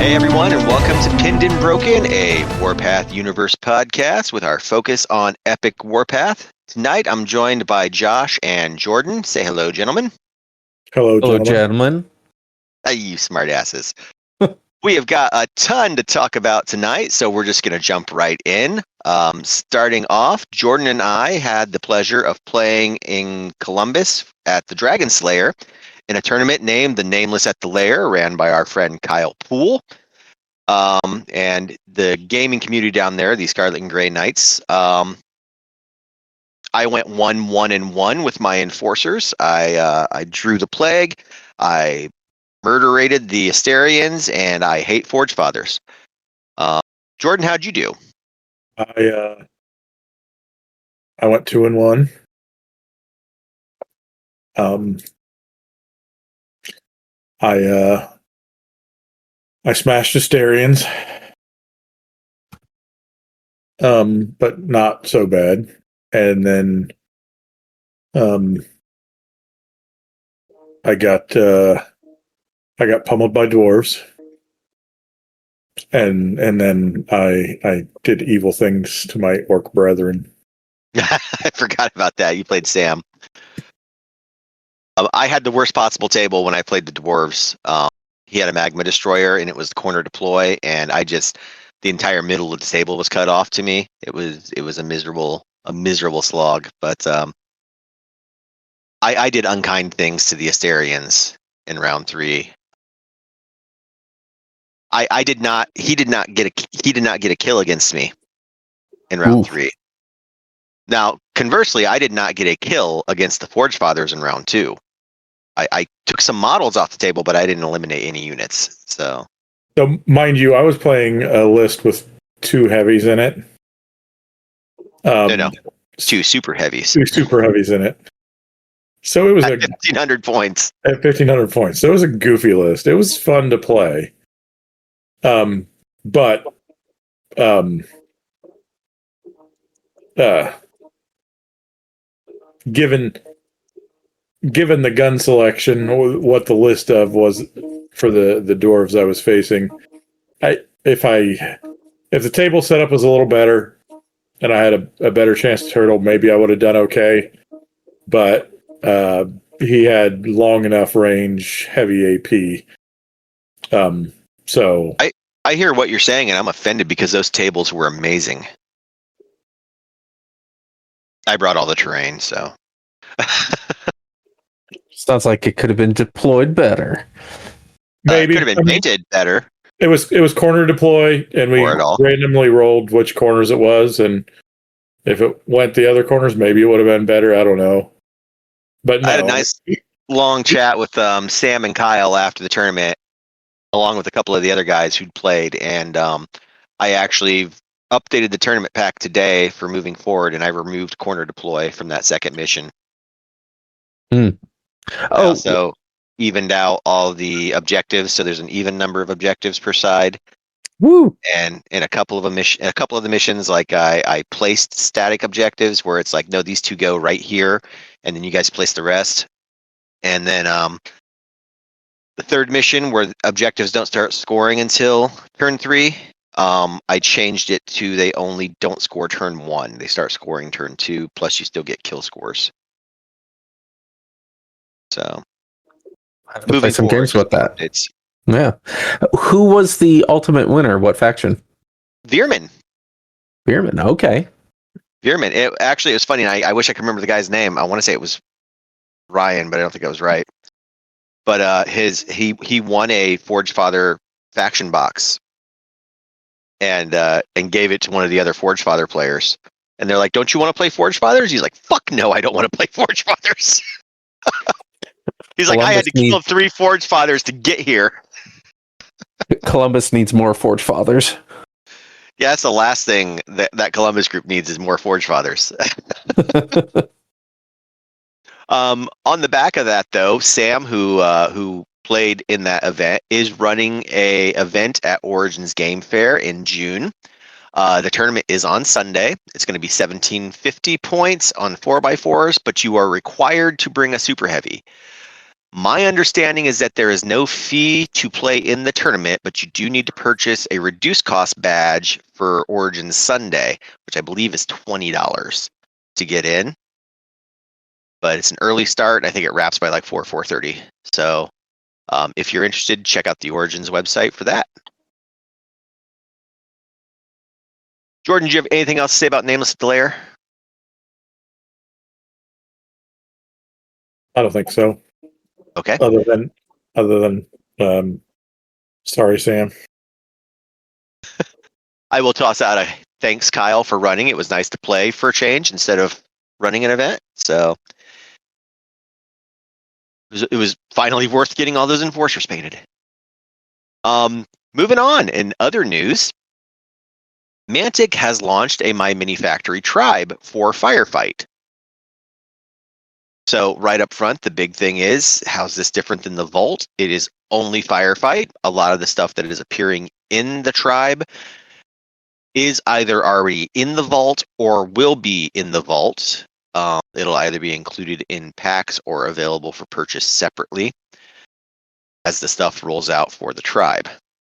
Hey everyone, and welcome to Pinned and Broken, a Warpath Universe podcast with our focus on Epic Warpath. Tonight I'm joined by Josh and Jordan. Say hello, gentlemen. Hello, Hello, gentlemen. gentlemen. Hey, you smartasses. We have got a ton to talk about tonight, so we're just going to jump right in. Starting off, Jordan and I had the pleasure of playing in Columbus at the Dragon Slayer in a tournament named The Nameless at the Lair, ran by our friend Kyle Poole. And the gaming community down there, the Scarlet and Grey Knights, I went 1-1-1 with my enforcers. I drew the plague. I murderated the Asterians, and I hate Forge Fathers. Jordan, how'd you do? I went 2-1. I smashed Asterians, but not so bad. And then I got pummeled by dwarves, and then I did evil things to my orc brethren. I forgot about that. You played Sam. I had the worst possible table when I played the dwarves. He had a magma destroyer, and it was the corner deploy, and the entire middle of the table was cut off to me. It was a miserable slog. But I did unkind things to the Asterians in round 3. He did not get a kill against me in round 3. Now, conversely, I did not get a kill against the Forge Fathers in round 2. I took some models off the table, but I didn't eliminate any units. So mind you, I was playing a list with 2 heavies in it. No, 2 super heavies. 2 super heavies in it. So it was at 1,500 points. At 1,500 points. So it was a goofy list. It was fun to play. But given the gun selection, what the list of was for the dwarves I was facing, if the table setup was a little better and I had a better chance to turtle, maybe I would have done okay. But he had long enough range, heavy AP. So I hear what you're saying, and I'm offended because those tables were amazing. I brought all the terrain, so. Sounds like it could have been deployed better. Maybe it could have been painted better. It was corner deploy, and we randomly rolled which corners it was, and if it went the other corners, maybe it would have been better. I don't know. But no. I had a nice long chat with Sam and Kyle after the tournament, along with a couple of the other guys who'd played, and I actually updated the tournament pack today for moving forward, and I removed corner deploy from that second mission. I also evened out all the objectives, so there's an even number of objectives per side. Woo! And in a couple of the missions, like I placed static objectives where it's like, no, these 2 go right here, and then you guys place the rest. And then the third mission, where objectives don't start scoring until turn 3, I changed it to they only don't score turn 1. They start scoring turn 2, plus you still get kill scores. So I have to play some games with that. It's Who was the ultimate winner? What faction? Veerman. Okay. Veerman. It was funny. I wish I could remember the guy's name. I want to say it was Ryan, but I don't think I was right. But he won a Forge Father faction box, and gave it to one of the other Forge Father players. And they're like, "Don't you want to play Forge Fathers?" He's like, "Fuck no, I don't want to play Forge Fathers." He's like, I had to kill 3 Forge Fathers to get here. Columbus needs more Forge Fathers. Yeah, that's the last thing that Columbus group needs is more Forge Fathers. On the back of that, though, Sam, who played in that event, is running a event at Origins Game Fair in June. The tournament is on Sunday. It's going to be 1,750 points on 4x4s, but you are required to bring a super heavy. My understanding is that there is no fee to play in the tournament, but you do need to purchase a reduced cost badge for Origins Sunday, which I believe is $20 to get in. But it's an early start. I think it wraps by like 4:30. So if you're interested, check out the Origins website for that. Jordan, do you have anything else to say about Nameless at the Lair? I don't think so. Okay. Other than sorry, Sam. I will toss out a thanks, Kyle, for running. It was nice to play for a change instead of running an event. So it was finally worth getting all those enforcers painted. Moving on, in other news, Mantic has launched a My Mini Factory tribe for Firefight. So right up front, the big thing is, how's this different than the Vault? It is only Firefight. A lot of the stuff that is appearing in the tribe is either already in the Vault or will be in the Vault. It'll either be included in packs or available for purchase separately as the stuff rolls out for the tribe.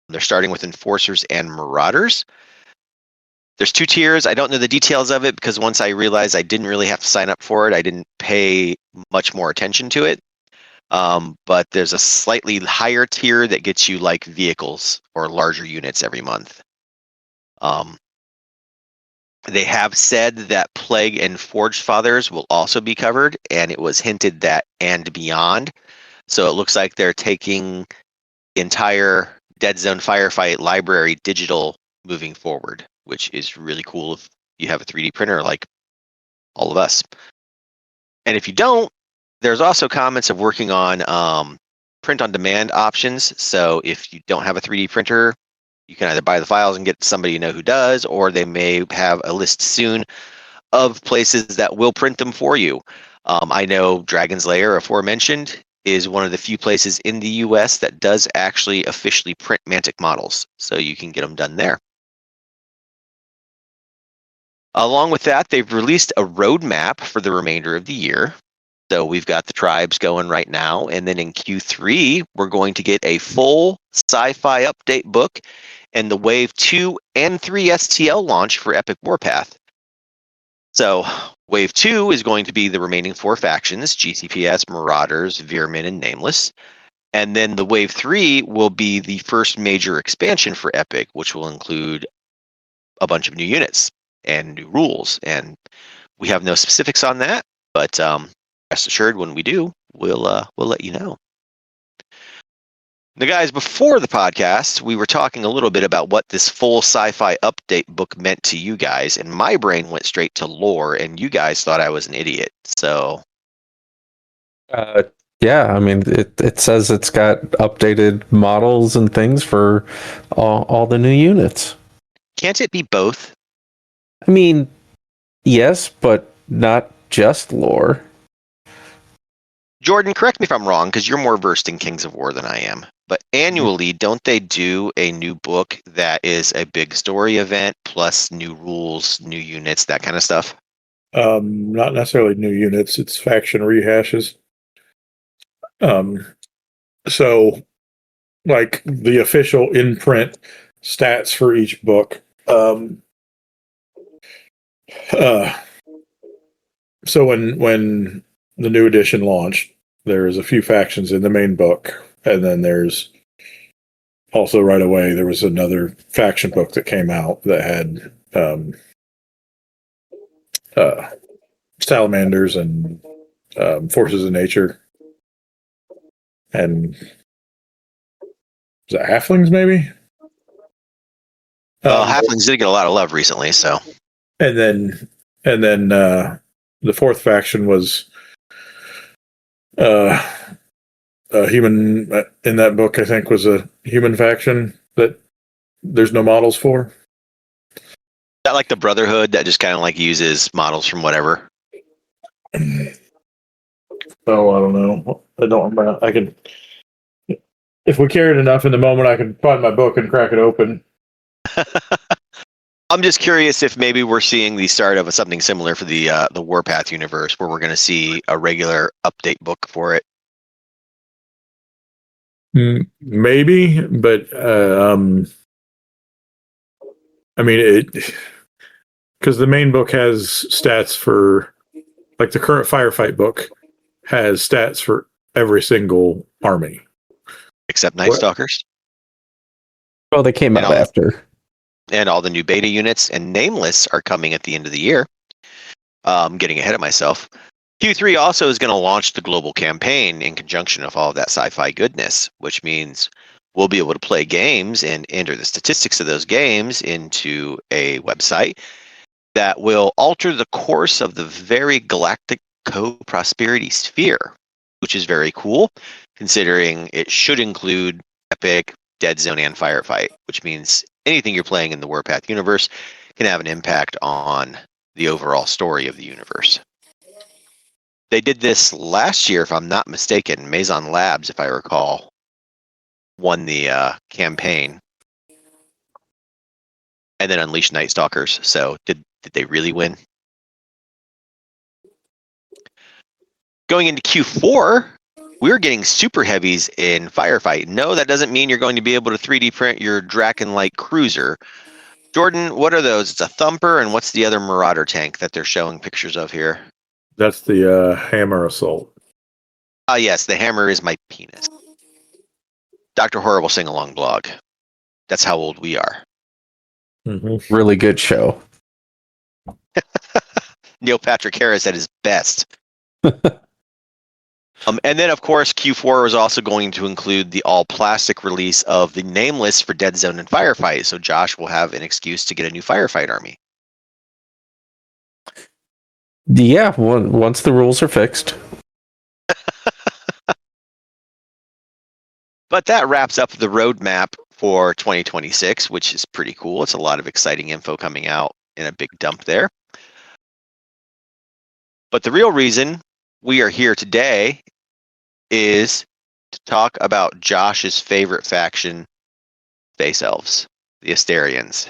They're starting with Enforcers and Marauders. There's 2 tiers. I don't know the details of it because once I realized I didn't really have to sign up for it, I didn't pay much more attention to it. But there's a slightly higher tier that gets you like vehicles or larger units every month. They have said that Plague and Forged Fathers will also be covered, and it was hinted that and beyond. So it looks like they're taking the entire Dead Zone Firefight library digital moving forward, which is really cool if you have a 3D printer like all of us. And if you don't, there's also comments of working on print on demand options. So if you don't have a 3D printer, you can either buy the files and get somebody you know who does, or they may have a list soon of places that will print them for you. I know Dragon's Lair, aforementioned, is one of the few places in the US that does actually officially print Mantic models, so you can get them done there. Along with that, they've released a roadmap for the remainder of the year. So we've got the tribes going right now, and then in Q3, we're going to get a full sci-fi update book and the Wave 2 and 3 STL launch for Epic Warpath. So Wave 2 is going to be the remaining 4 factions, GCPS, Marauders, Veermen, and Nameless. And then the Wave 3 will be the first major expansion for Epic, which will include a bunch of new units and new rules. And we have no specifics on that, but rest assured, when we do, we'll let you know. Now, guys, before the podcast, we were talking a little bit about what this full sci-fi update book meant to you guys, and my brain went straight to lore, and you guys thought I was an idiot. So, yeah, I mean, it says it's got updated models and things for all the new units. Can't it be both? I mean, yes, but not just lore. Jordan, correct me if I'm wrong, because you're more versed in Kings of War than I am. But annually, don't they do a new book that is a big story event plus new rules, new units, that kind of stuff? Not necessarily new units. It's faction rehashes. So, like the official in-print stats for each book. So when the new edition launched, there's a few factions in the main book, and then there's also right away there was another faction book that came out that had salamanders and forces of nature, and was that halflings maybe? Halflings did get a lot of love recently, so. And then the 4th faction was a human. In that book, I think, was a human faction that there's no models for. Is that like the Brotherhood that just kind of like uses models from whatever? Oh, I don't know. I don't remember. I could, if we carried enough in the moment, I could find my book and crack it open. I'm just curious if maybe we're seeing the start of something similar for the Warpath universe, where we're going to see a regular update book for it. Maybe, but I mean it because the main book has stats for, like, the current firefight book has stats for every single army Except Night Stalkers. Oh, they came out after. And all the new beta units and Nameless are coming at the end of the year. Getting ahead of myself. Q3 also is going to launch the global campaign in conjunction with all of that sci-fi goodness, which means we'll be able to play games and enter the statistics of those games into a website that will alter the course of the very galactic co-prosperity sphere, which is very cool, considering it should include Epic, Dead Zone, and Firefight, which means anything you're playing in the Warpath universe can have an impact on the overall story of the universe. They did this last year, if I'm not mistaken. Maison Labs, if I recall, won the campaign, and then Unleashed Night Stalkers. So did they really win? Going into Q4, we're getting super heavies in Firefight. No, that doesn't mean you're going to be able to 3D print your Draken-like cruiser. Jordan, what are those? It's a Thumper, and what's the other Marauder tank that they're showing pictures of here? That's the Hammer Assault. Ah, yes, the hammer is my penis. Dr. Horrible sing-along blog. That's how old we are. Mm-hmm. Really good show. Neil Patrick Harris at his best. And then, of course, Q4 is also going to include the all-plastic release of the Nameless for Dead Zone and Firefight, so Josh will have an excuse to get a new Firefight army. Yeah, once the rules are fixed. But that wraps up the roadmap for 2026, which is pretty cool. It's a lot of exciting info coming out in a big dump there. But the real reason we are here today is to talk about Josh's favorite faction, Space Elves, the Asterians.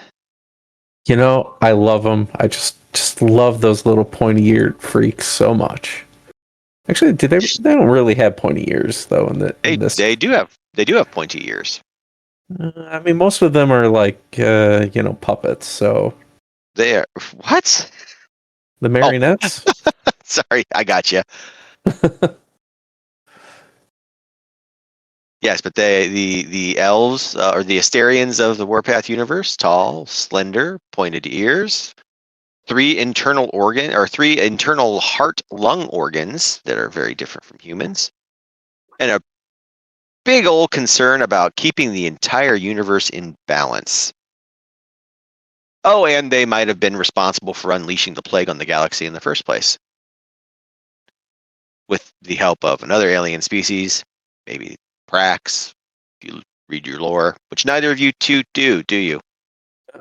You know, I love them. I just love those little pointy-eared freaks so much. Actually, they don't really have pointy ears though. They do have pointy ears. I mean, most of them are like puppets. So they are what? The marionettes. Oh. Sorry, I got you. Yes, but the elves or the Asterians of the Warpath universe, tall, slender, pointed ears, three internal heart-lung organs that are very different from humans, and a big old concern about keeping the entire universe in balance. Oh, and they might have been responsible for unleashing the plague on the galaxy in the first place, with the help of another alien species, maybe Prax, if you read your lore, which neither of you two do you?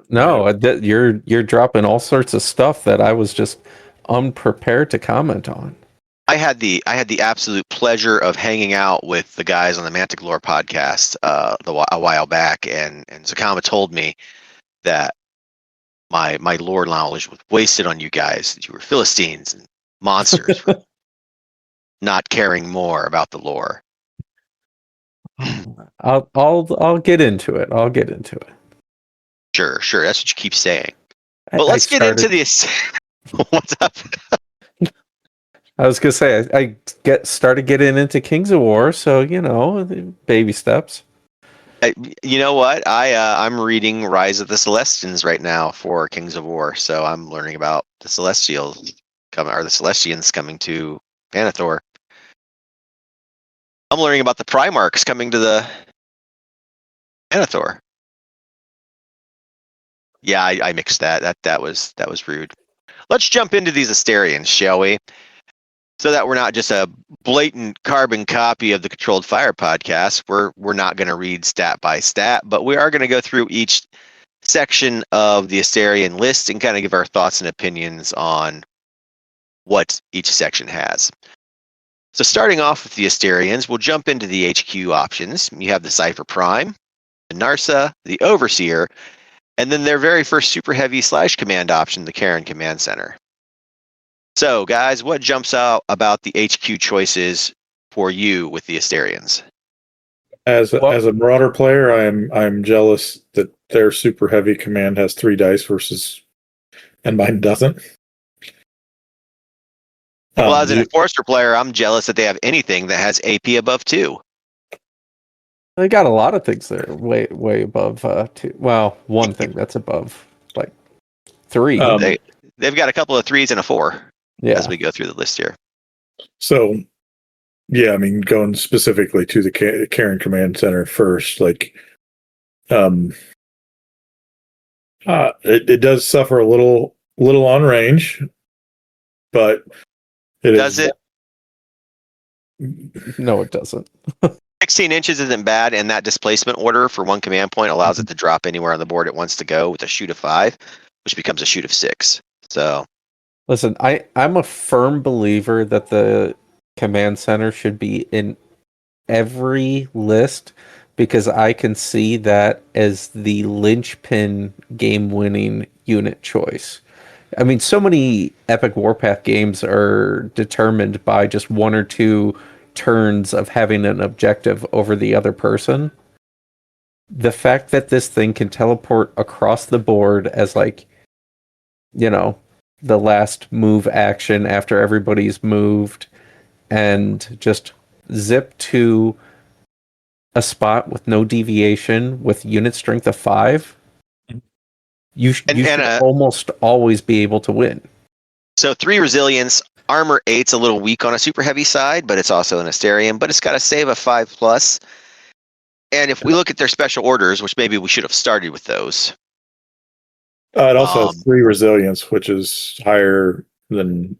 No, you're dropping all sorts of stuff that I was just unprepared to comment on. I had the absolute pleasure of hanging out with the guys on the Mantic Lore podcast a while back, and Zakama told me that my lore knowledge was wasted on you guys. That you were Philistines and monsters, for not caring more about the lore. I'll get into it. I'll get into it. Sure. That's what you keep saying. But let's get into this. What's up? I was gonna say I started getting into Kings of War, so baby steps. You know what? I'm reading Rise of the Celestians right now for Kings of War, so I'm learning about the Celestials the Celestians coming to Panathor. I'm learning about the Primarchs coming to the Panathor. Yeah, I mixed that. That was rude. Let's jump into these Asterians, shall we? So that we're not just a blatant carbon copy of the Controlled Fire podcast. We're not going to read stat by stat, but we are going to go through each section of the Asterian list and kind of give our thoughts and opinions on what each section has. So starting off with the Asterians, we'll jump into the HQ options. You have the Cypher Prime, the Narsa, the Overseer, and then their very first super heavy / command option, the Karen Command Center. So, guys, what jumps out about the HQ choices for you with the Asterians? As a Marauder player, I'm jealous that their super heavy command has 3 dice and mine doesn't. Well, as an Enforcer player, I'm jealous that they have anything that has AP above 2. They got a lot of things that are way above 2. Well, one thing that's above like 3. They've got a couple of 3s and a 4 as we go through the list here. So, yeah, I mean, going specifically to the Karen Command Center first, like, it does suffer a little on range, but does it? No, it doesn't. 16 inches isn't bad, and that displacement order for 1 command point allows it to drop anywhere on the board it wants to go with a shoot of 5, which becomes a shoot of 6. So, listen, I'm a firm believer that the command center should be in every list because I can see that as the linchpin game-winning unit choice. I mean, so many Epic Warpath games are determined by just 1 or 2 turns of having an objective over the other person. The fact that this thing can teleport across the board as like, you know, the last move action after everybody's moved and just zip to a spot with no deviation with unit strength of 5, you should almost always be able to win. So 3 resilience, armor 8's a little weak on a super heavy side, but it's also an Asterian, but it's got a save of 5+. And if we look at their special orders, which maybe we should have started with those. It also has 3 resilience, which is higher than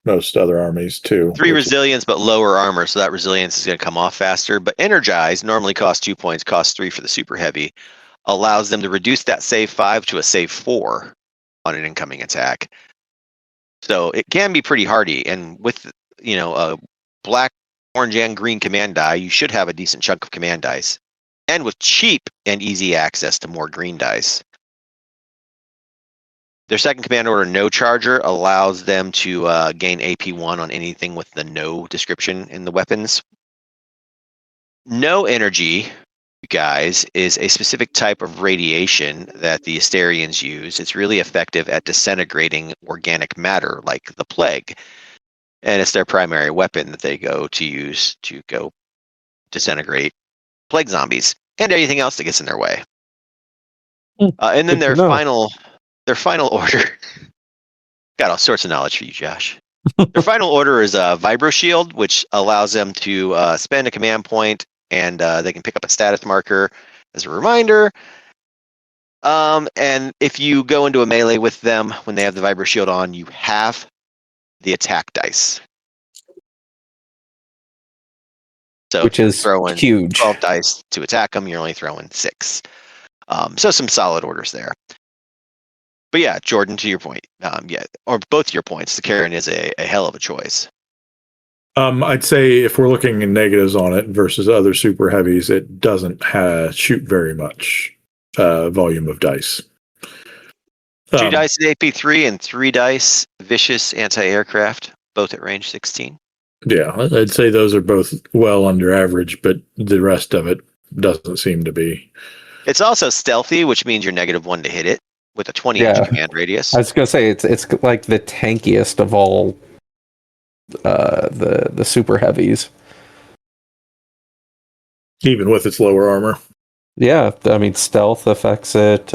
most other armies too. 3 resilience, but lower armor, so that resilience is going to come off faster. But energize normally costs 2 points, costs 3 for the super heavy, allows them to reduce that save 5 to a save 4 on an incoming attack. So it can be pretty hardy, and with a black, orange, and green command die, you should have a decent chunk of command dice, and with cheap and easy access to more green dice. Their second command order, No Charger, allows them to gain AP1 on anything with the no description in the weapons. No energy, you guys, is a specific type of radiation that the Asterians use. It's really effective at disintegrating organic matter like the plague. And it's their primary weapon that they go to use to go disintegrate plague zombies and anything else that gets in their way. And then their final order, got all sorts of knowledge for you, Josh. Their final order is a Vibro Shield, which allows them to spend a command point, and they can pick up a status marker as a reminder. And if you go into a melee with them when they have the Vibro Shield on, you have the attack dice. So which is throwing huge. 12 dice to attack them, you're only throwing 6. So some solid orders there. But yeah, Jordan, to your point, or both your points, the Karen is a hell of a choice. I'd say if we're looking in negatives on it versus other super heavies, it doesn't shoot very much volume of dice. 2 dice at AP3 and 3 dice vicious anti-aircraft, both at range 16. Yeah, I'd say those are both well under average, but the rest of it doesn't seem to be. It's also stealthy, which means you're -1 to hit it with a 20-inch command radius. I was gonna say it's like the tankiest of all the super heavies. Even with its lower armor. Yeah, I mean stealth affects it.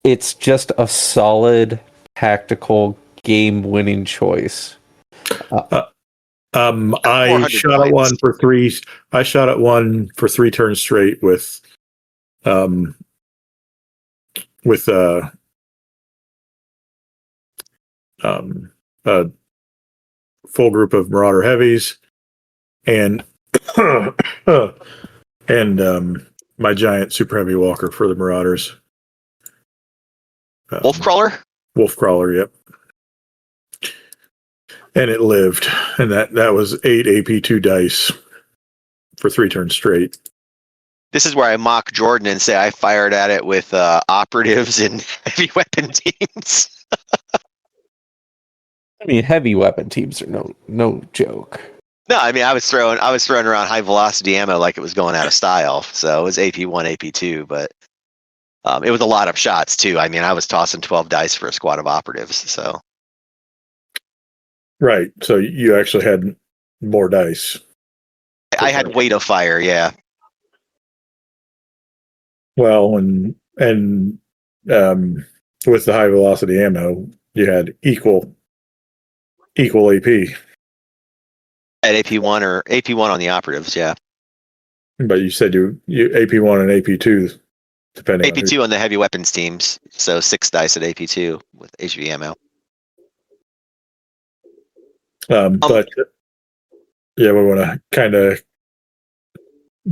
It's just a solid tactical game-winning choice. I shot at one for 3. I shot at one for 3 turns straight with a full group of Marauder heavies and my giant super heavy walker for the Marauders. Wolfcrawler? Wolfcrawler, yep. And it lived, and that was 8 AP2 dice for 3 turns straight. This is where I mock Jordan and say I fired at it with operatives and heavy weapon teams. I mean, heavy weapon teams are no joke. No, I mean I was throwing around high velocity ammo like it was going out of style. So it was AP1, AP2, but it was a lot of shots too. I mean, I was tossing 12 dice for a squad of operatives. So Right. So you actually had more dice. I had weight of fire. Yeah. Well, and with the high velocity ammo, you had equal AP. At AP1 or AP1 on the operatives. Yeah. But you said you AP1 and AP2, depending on AP2 on the heavy weapons teams. So 6 dice at AP2 with HV ammo. But yeah, we want to kind of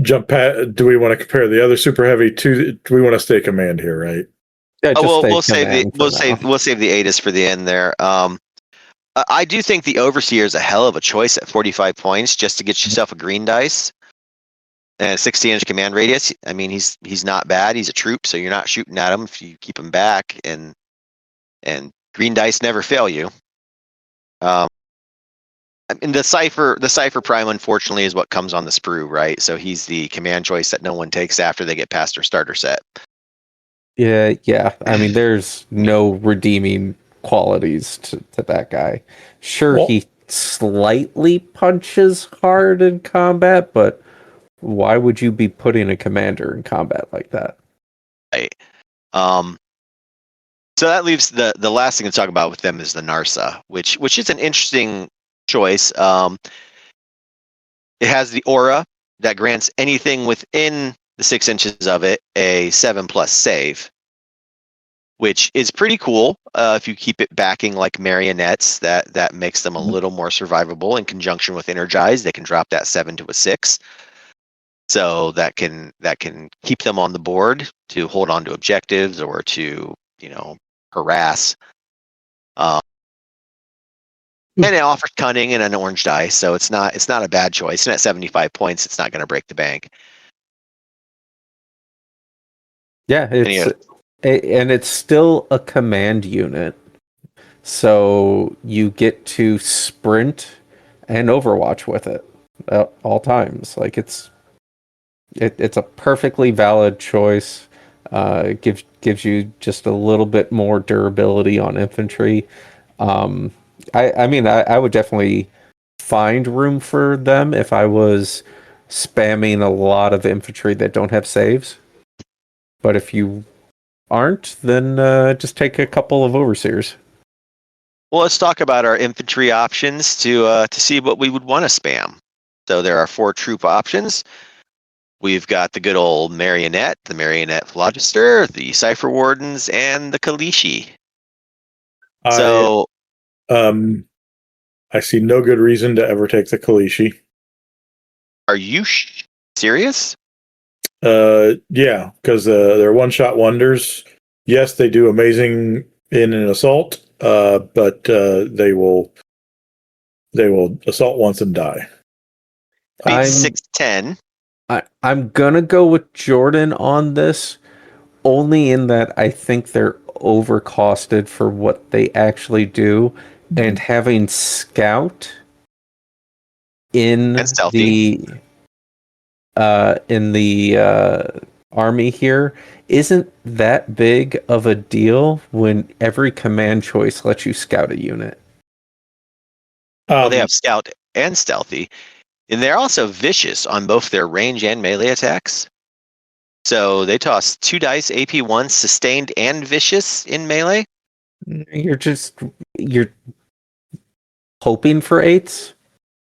jump past. Do we want to compare the other super heavy to? Do we want to stay command here, right? Yeah, we'll save the ATIS for the end there. I do think the Overseer is a hell of a choice at 45 points just to get yourself a green dice and a 60-inch command radius. I mean, he's not bad. He's a troop, so you're not shooting at him if you keep him back, and green dice never fail you. I mean, the Cipher Prime, unfortunately, is what comes on the sprue, right? So he's the command choice that no one takes after they get past their starter set. Yeah. I mean, there's no redeeming qualities to that guy. Sure, Well, he slightly punches hard in combat, but why would you be putting a commander in combat like that? Right. So that leaves the last thing to talk about with them is the Narsa, which is an interesting choice. It has the aura that grants anything within the 6 inches of it a 7+ save, which is pretty cool. If you keep it backing like marionettes, that makes them a little more survivable. In conjunction with Energize, they can drop that 7 to a 6. So that can keep them on the board to hold on to objectives or to harass. And it offers cunning and an orange dice, so it's not a bad choice. And at 75 points, it's not going to break the bank. Yeah, it's still a command unit, so you get to sprint and Overwatch with it at all times. Like it's a perfectly valid choice. Gives you just a little bit more durability on infantry. I mean, I would definitely find room for them if I was spamming a lot of infantry that don't have saves. But if you aren't, then just take a couple of Overseers. Well, let's talk about our infantry options to see what we would want to spam. So there are 4 troop options. We've got the good old Marionette, the Marionette Phlogister, the Cipher Wardens, and the Kalishi. So, I see no good reason to ever take the Kalishi. Are you serious? Yeah, because they're one-shot wonders. Yes, they do amazing in an assault, but they will assault once and die. Beat 610. I'm gonna go with Jordan on this, only in that I think they're overcosted for what they actually do, and having Scout in the army here isn't that big of a deal when every command choice lets you scout a unit. Well, they have Scout and Stealthy, and they're also vicious on both their range and melee attacks. So they toss 2 dice, AP1, sustained and vicious in melee. You're hoping for 8s.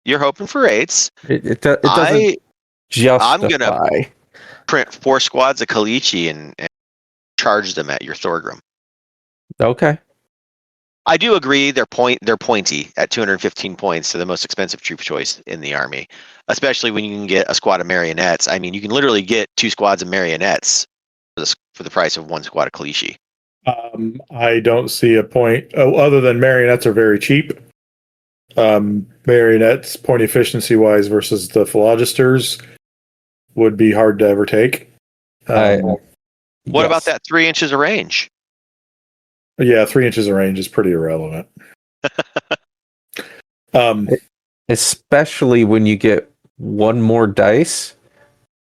You're hoping for 8s. It doesn't justify. I'm gonna print 4 squads of Kalichi and charge them at your Thorgrim. Okay. I do agree they're pointy at 215 points to the most expensive troop choice in the army, especially when you can get a squad of marionettes. I mean, you can literally get 2 squads of marionettes for the price of 1 squad of Kalishi. I don't see a point other than marionettes are very cheap. Marionettes, point efficiency wise, versus the Philogisters would be hard to ever take. What about that 3 inches of range? Yeah, 3 inches of range is pretty irrelevant. especially when you get one more dice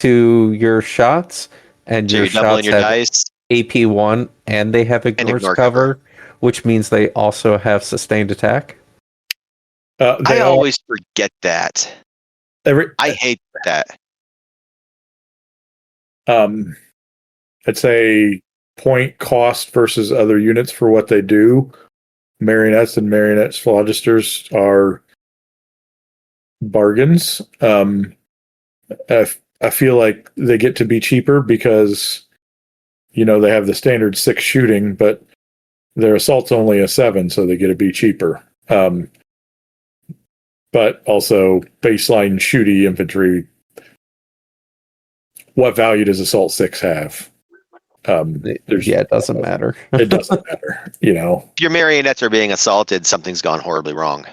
to your shots, and So your you're doubling shots your have dice AP1 and they have and ignores ignore cover, cover. which means they also have sustained attack. I They are always forget that. every. I hate that. I'd say point cost versus other units for what they do. Marionettes and marionettes Phlogisters are bargains. I feel like they get to be cheaper because they have the standard 6 shooting, but their assault's only a 7, so they get to be cheaper. But also baseline shooty infantry. What value does assault 6 have? It doesn't matter. It doesn't matter. If your marionettes are being assaulted, something's gone horribly wrong.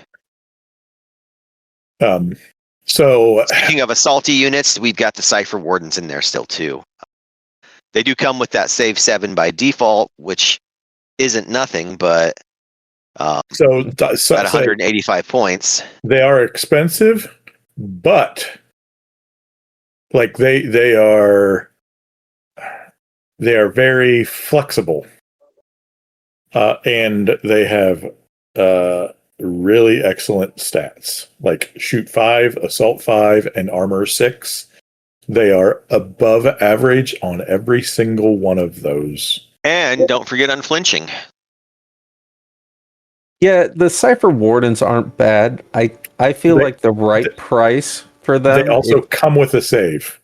So Speaking of assaulty units, we've got the Cipher Wardens in there still too. They do come with that save 7 by default, which isn't nothing, but at 185 points, they are expensive, but like they are very flexible, and they have really excellent stats, like shoot 5, assault 5, and armor 6. They are above average on every single one of those. And don't forget unflinching. Yeah, the Cipher Wardens aren't bad. I feel like the right price for them. They also come with a save.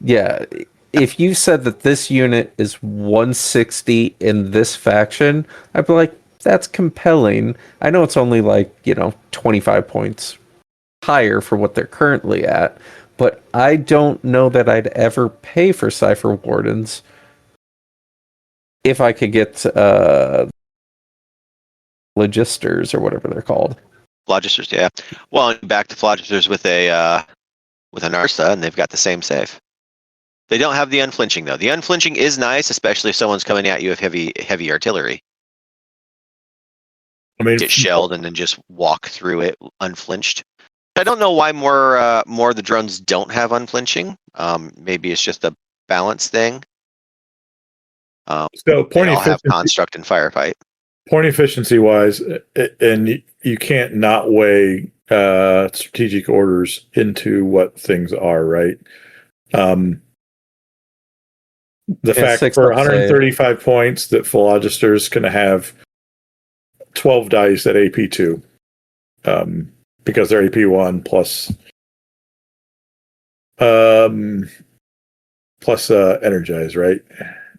Yeah, if you said that this unit is 160 in this faction, I'd be like, that's compelling. I know it's only 25 points higher for what they're currently at, but I don't know that I'd ever pay for Cipher Wardens if I could get Logisters or whatever they're called. Phlogisters, yeah. Well, back to Phlogisters with an Arsa, and they've got the same save. They don't have the unflinching though. The unflinching is nice, especially if someone's coming at you with heavy artillery. Get shelled and then just walk through it unflinched. I don't know why more of the drones don't have unflinching. Maybe it's just a balance thing. So they all have construct and firefight. Point efficiency wise, and you can't not weigh strategic orders into what things are, right? The fact for 135 points that Phlogister's going to have 12 dice at AP2, because they're AP1 plus energize, right?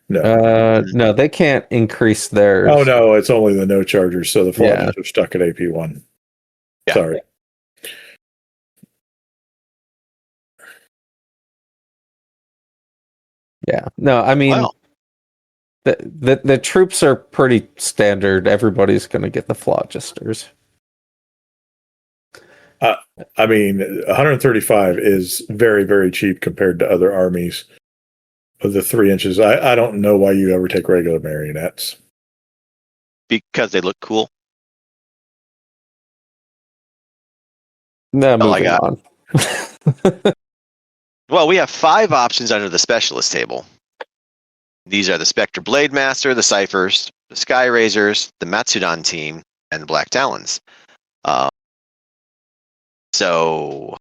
No, they can't increase theirs. Oh no, it's only the no chargers, so the Phlogists are stuck at AP1. Yeah. Sorry. Yeah. No, I mean, the troops are pretty standard. Everybody's going to get the Phlogisters. I mean, 135 is very, very cheap compared to other armies of the 3 inches. I don't know why you ever take regular marionettes. Because they look cool. No, moving on. Well, we have 5 options under the specialist table. These are the Spectre Blade Master, the Ciphers, the Sky Razors, the Matsudan team, and the Black Talons. So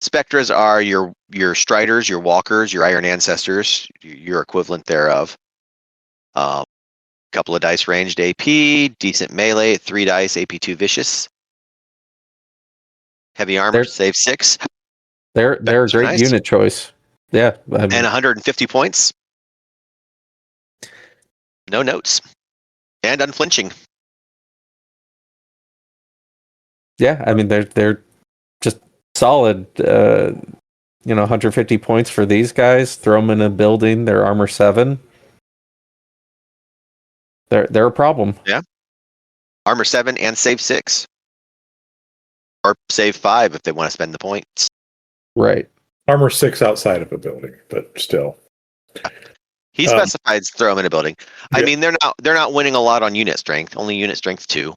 Spectres are your Striders, your Walkers, your Iron Ancestors, your equivalent thereof. Couple of dice ranged AP, decent melee, 3 dice, AP2 Vicious. Heavy armor, save 6. They're a great unit choice. Yeah. And 150 points. No notes. And unflinching. Yeah, I mean they're just solid. 150 points for these guys. Throw them in a building. They're armor 7. They're a problem. Yeah. Armor 7 and save 6. Or save 5 if they want to spend the points. Right. Armor 6 outside of a building, but still. He specifies throw them in a building. I mean, they're not winning a lot on unit strength. Only unit strength 2.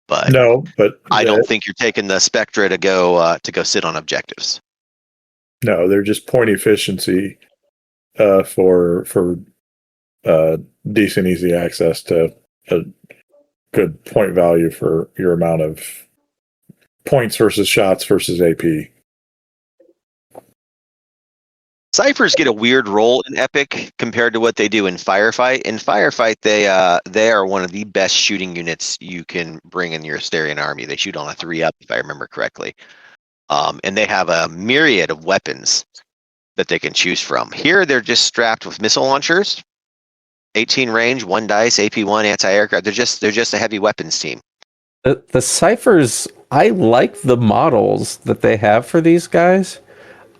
But No, but I don't think you're taking the Spectra to go sit on objectives. no, they're just point efficiency for decent easy access to a good point value for your amount of points versus shots versus AP. Ciphers get a weird role in Epic compared to what they do in Firefight. In Firefight, they are one of the best shooting units you can bring in your Asterian army. They shoot on a 3-up, if I remember correctly. And they have a myriad of weapons that they can choose from. Here, they're just strapped with missile launchers, 18 range, 1 dice, AP1, anti-aircraft. They're just a heavy weapons team. The Ciphers, I like the models that they have for these guys.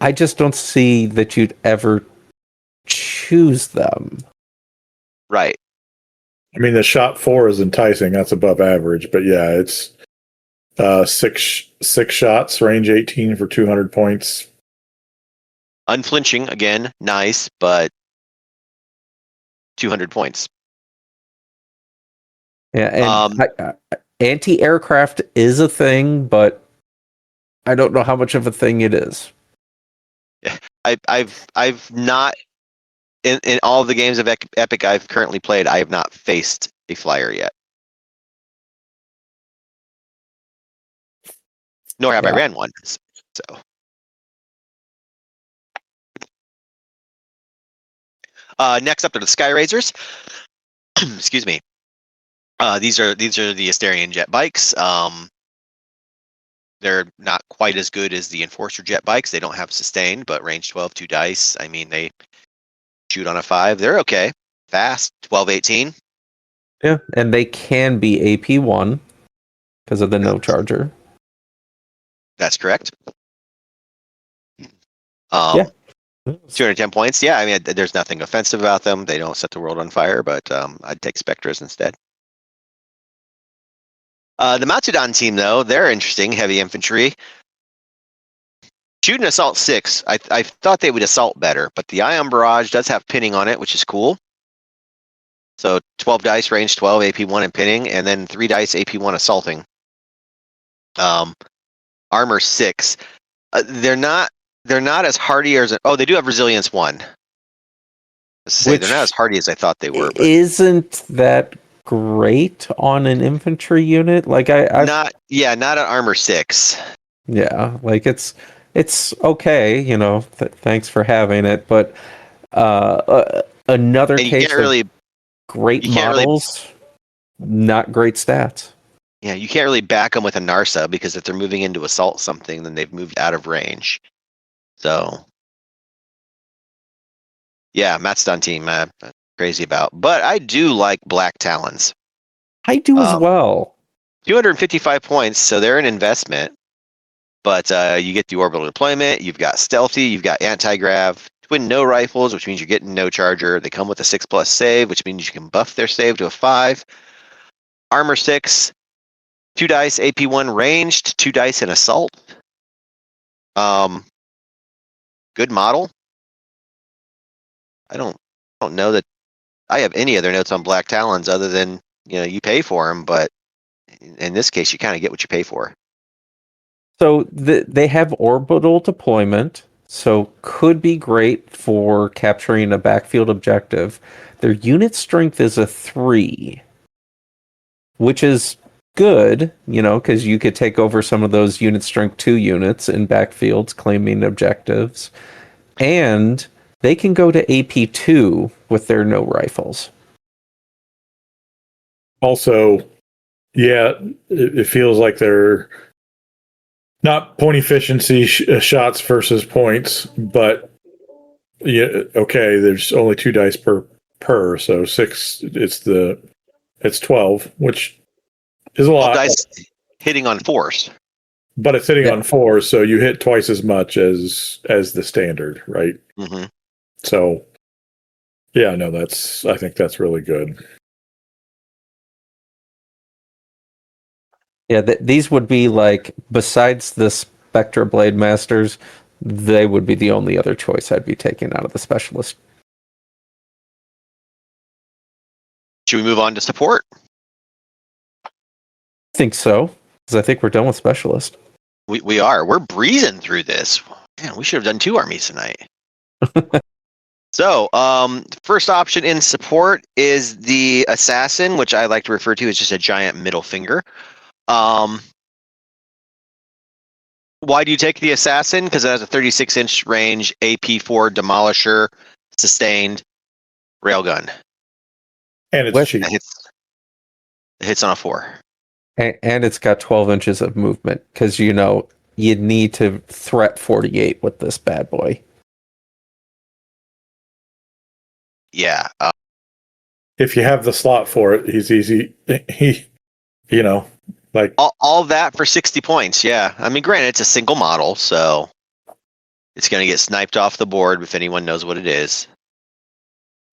I just don't see that you'd ever choose them. Right. I mean, the shot 4 is enticing. That's above average, but yeah, it's six shots, range 18 for 200 points. Unflinching, again, nice, but 200 points. Yeah, and anti-aircraft is a thing, but I don't know how much of a thing it is. I've not in all of the games of Epic I've currently played, I have not faced a flyer yet. Nor have I ran one. So next up are the Sky Razors. Excuse me. These are the Asterian jet bikes. They're not quite as good as the Enforcer jet bikes. They don't have sustained, but range 12, 2 dice. I mean, they shoot on a 5. They're okay. Fast, 12, 18. Yeah, and they can be AP1 because of the no charger. That's correct. Yeah. 210 points. Yeah, I mean, there's nothing offensive about them. They don't set the world on fire, but I'd take Spectras instead. The Matsudan team, though, they're interesting. Heavy infantry. Shooting Assault 6, I thought they would assault better, but the Ion Barrage does have pinning on it, which is cool. So 12 dice, range 12, AP1 and pinning, and then 3 dice, AP1 assaulting. Armor 6. They're not as hardy as... Oh, they do have Resilience 1. They're not as hardy as I thought they were. But isn't that great on an infantry unit? Like not an armor 6. Yeah, like it's okay, you know. Thanks for having it, but another case of great models, not great stats. Yeah, you can't really back them with a Narsa because if they're moving into assault something, then they've moved out of range. So, yeah, Matsudan team, crazy about. But I do like Black Talons. I do as well. 255 points, so they're an investment. But you get the orbital deployment, you've got stealthy, you've got anti-grav, twin no rifles, which means you're getting no charger. They come with a 6+ save, which means you can buff their save to a 5. Armor 6, 2 dice, AP1 ranged, 2 dice in assault. Good model. I don't know that I have any other notes on Black Talons other than, you pay for them, but in this case, you kind of get what you pay for. So they have orbital deployment, so could be great for capturing a backfield objective. Their unit strength is a 3, which is good, because you could take over some of those unit strength 2 units in backfields claiming objectives. And they can go to AP2 with their no rifles. Also, yeah, it feels like they're not point efficiency shots versus points, but yeah, okay, there's only 2 dice per, so 6. It's 12, which is a lot. Dice hitting on force, but it's hitting on 4, so you hit twice as much as the standard, right? Mm-hmm. So, yeah, no, I think that's really good. Yeah, these would be like, besides the Spectra Blade Masters, they would be the only other choice I'd be taking out of the specialist. Should we move on to support? think so, because I think we're done with specialist. We are. We're breezing through this. Man, we should have done 2 armies tonight. So, first option in support is the assassin, which I like to refer to as just a giant middle finger. Why do you take the assassin? Because it has a 36-inch range, AP4 demolisher, sustained railgun. And it's cheap. It hits on a 4. And it's got 12 inches of movement, because you need to threat 48 with this bad boy. Yeah. If you have the slot for it, he's easy. Like all that for 60 points. Yeah. I mean, granted, it's a single model, so it's going to get sniped off the board if anyone knows what it is.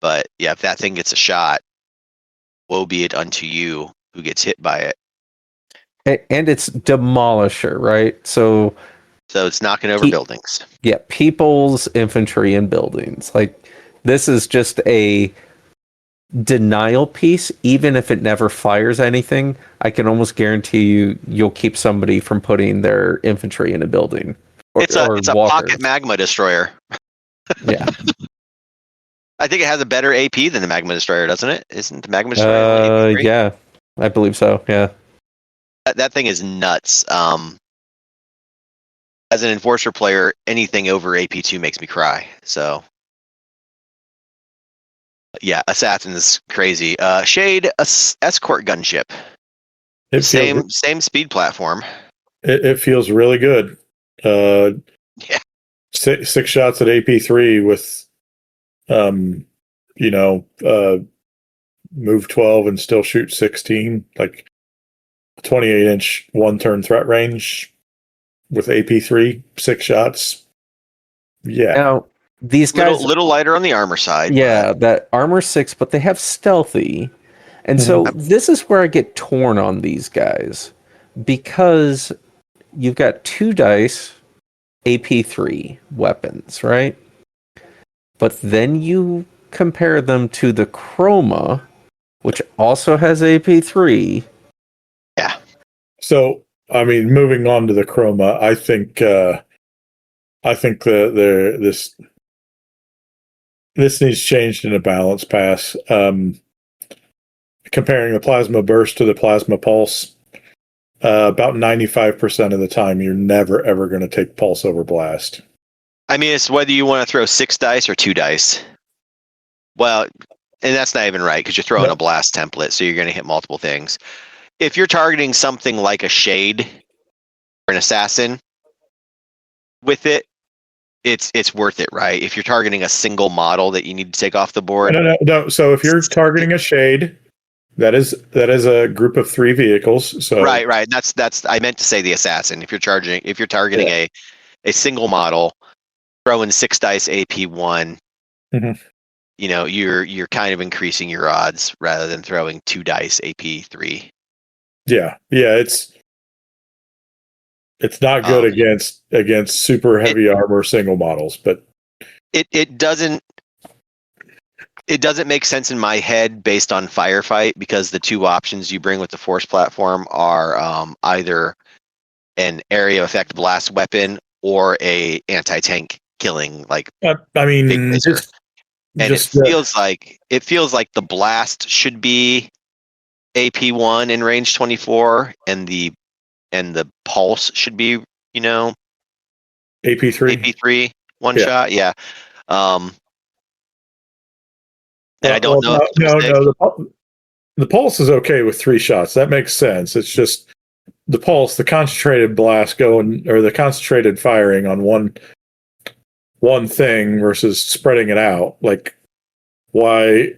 But yeah, if that thing gets a shot, woe be it unto you who gets hit by it. And it's demolisher, right? So it's knocking over buildings. Yeah, people's infantry and buildings. Like, this is just a denial piece. Even if it never fires anything, I can almost guarantee you'll keep somebody from putting their infantry in a building. It's a pocket magma destroyer. Yeah. I think it has a better AP than the magma destroyer, doesn't it? Isn't the magma destroyer? Yeah, I believe so. Yeah. That thing is nuts. As an enforcer player, anything over AP2 makes me cry. So, yeah, assassin is crazy. Shade escort gunship. Same speed platform. It feels really good. Yeah. 6 shots at AP3 with, move 12 and still shoot 16. Like 28-inch 1-turn threat range with AP3, 6 shots. Yeah. Now, these guys little lighter on the armor side. Yeah, that armor 6, but they have stealthy. And so this is where I get torn on these guys, because you've got 2 dice AP3 weapons, right? But then you compare them to the Chroma, which also has AP3. Yeah. So, I mean, moving on to the Chroma, I think this needs changed in a balance pass. Comparing the plasma burst to the plasma pulse, about 95% of the time, you're never ever going to take pulse over blast. I mean, it's whether you want to throw 6 dice or 2 dice. Well, and that's not even right, because you're throwing a blast template, so you're going to hit multiple things. If you're targeting something like a shade or an assassin with it, it's worth it, right? If you're targeting a single model that you need to take off the board. No. So if you're targeting a shade, that is a group of 3 vehicles. So right. That's I meant to say the assassin. If you're targeting a single model, throwing 6 dice AP1, you're kind of increasing your odds rather than throwing 2 dice AP3. Yeah, it's not good against super heavy armor single models, but it doesn't make sense in my head based on firefight, because the 2 options you bring with the force platform are either an area effect blast weapon or a anti-tank killing, like I mean, it feels like the blast should be AP1 in range 24, and the pulse should be AP3 one shot. Yeah. And I don't know. No. The pulse is okay with 3 shots. That makes sense. It's just the pulse, the concentrated blast or the concentrated firing on one thing versus spreading it out. Like, why?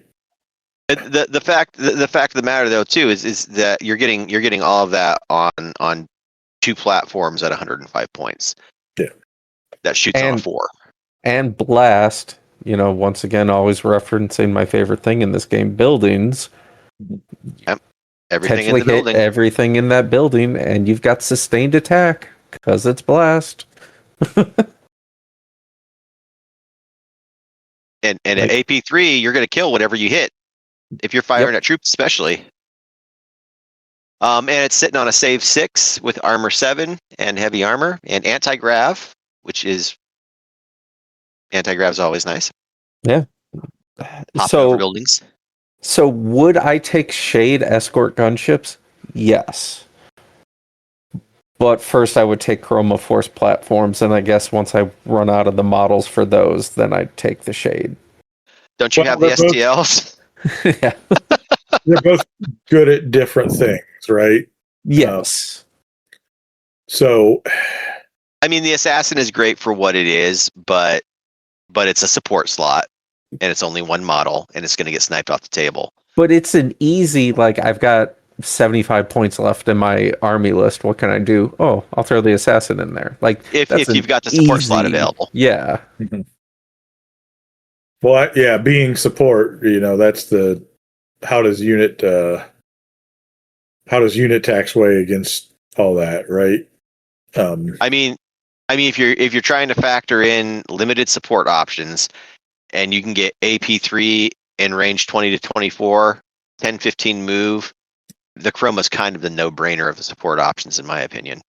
The fact of the matter, though, too, is that you're getting all of that on 2 platforms at 105 points. Yeah, that shoots on a 4. And blast. Once again, always referencing my favorite thing in this game: buildings. Yep. Everything in the building. Everything in that building, and you've got sustained attack because it's blast. And at AP3, you're going to kill whatever you hit. If you're firing at troops, especially. And it's sitting on a save 6 with armor 7 and heavy armor and anti-grav, which is anti-grav's always nice. Yeah. Hopping over buildings. So would I take Shade escort gunships? Yes. But first I would take Chroma Force platforms, and I guess once I run out of the models for those, then I'd take the Shade. Don't you have the STLs? Yeah. They're both good at different things, right? Yes. So, I mean, the assassin is great for what it is, but it's a support slot, and it's only one model, and it's going to get sniped off the table. But it's an easy, like, I've got 75 points left in my army list. What can I do? Oh, I'll throw the assassin in there. Like, if you've got the support slot available. Yeah. Mm-hmm. Well, yeah, being support, that's the how does unit tax weigh against all that, right? I mean, if you're trying to factor in limited support options, and you can get AP3 in range 20 to 24, 10-15 move, the Chroma's kind of the no-brainer of the support options, in my opinion.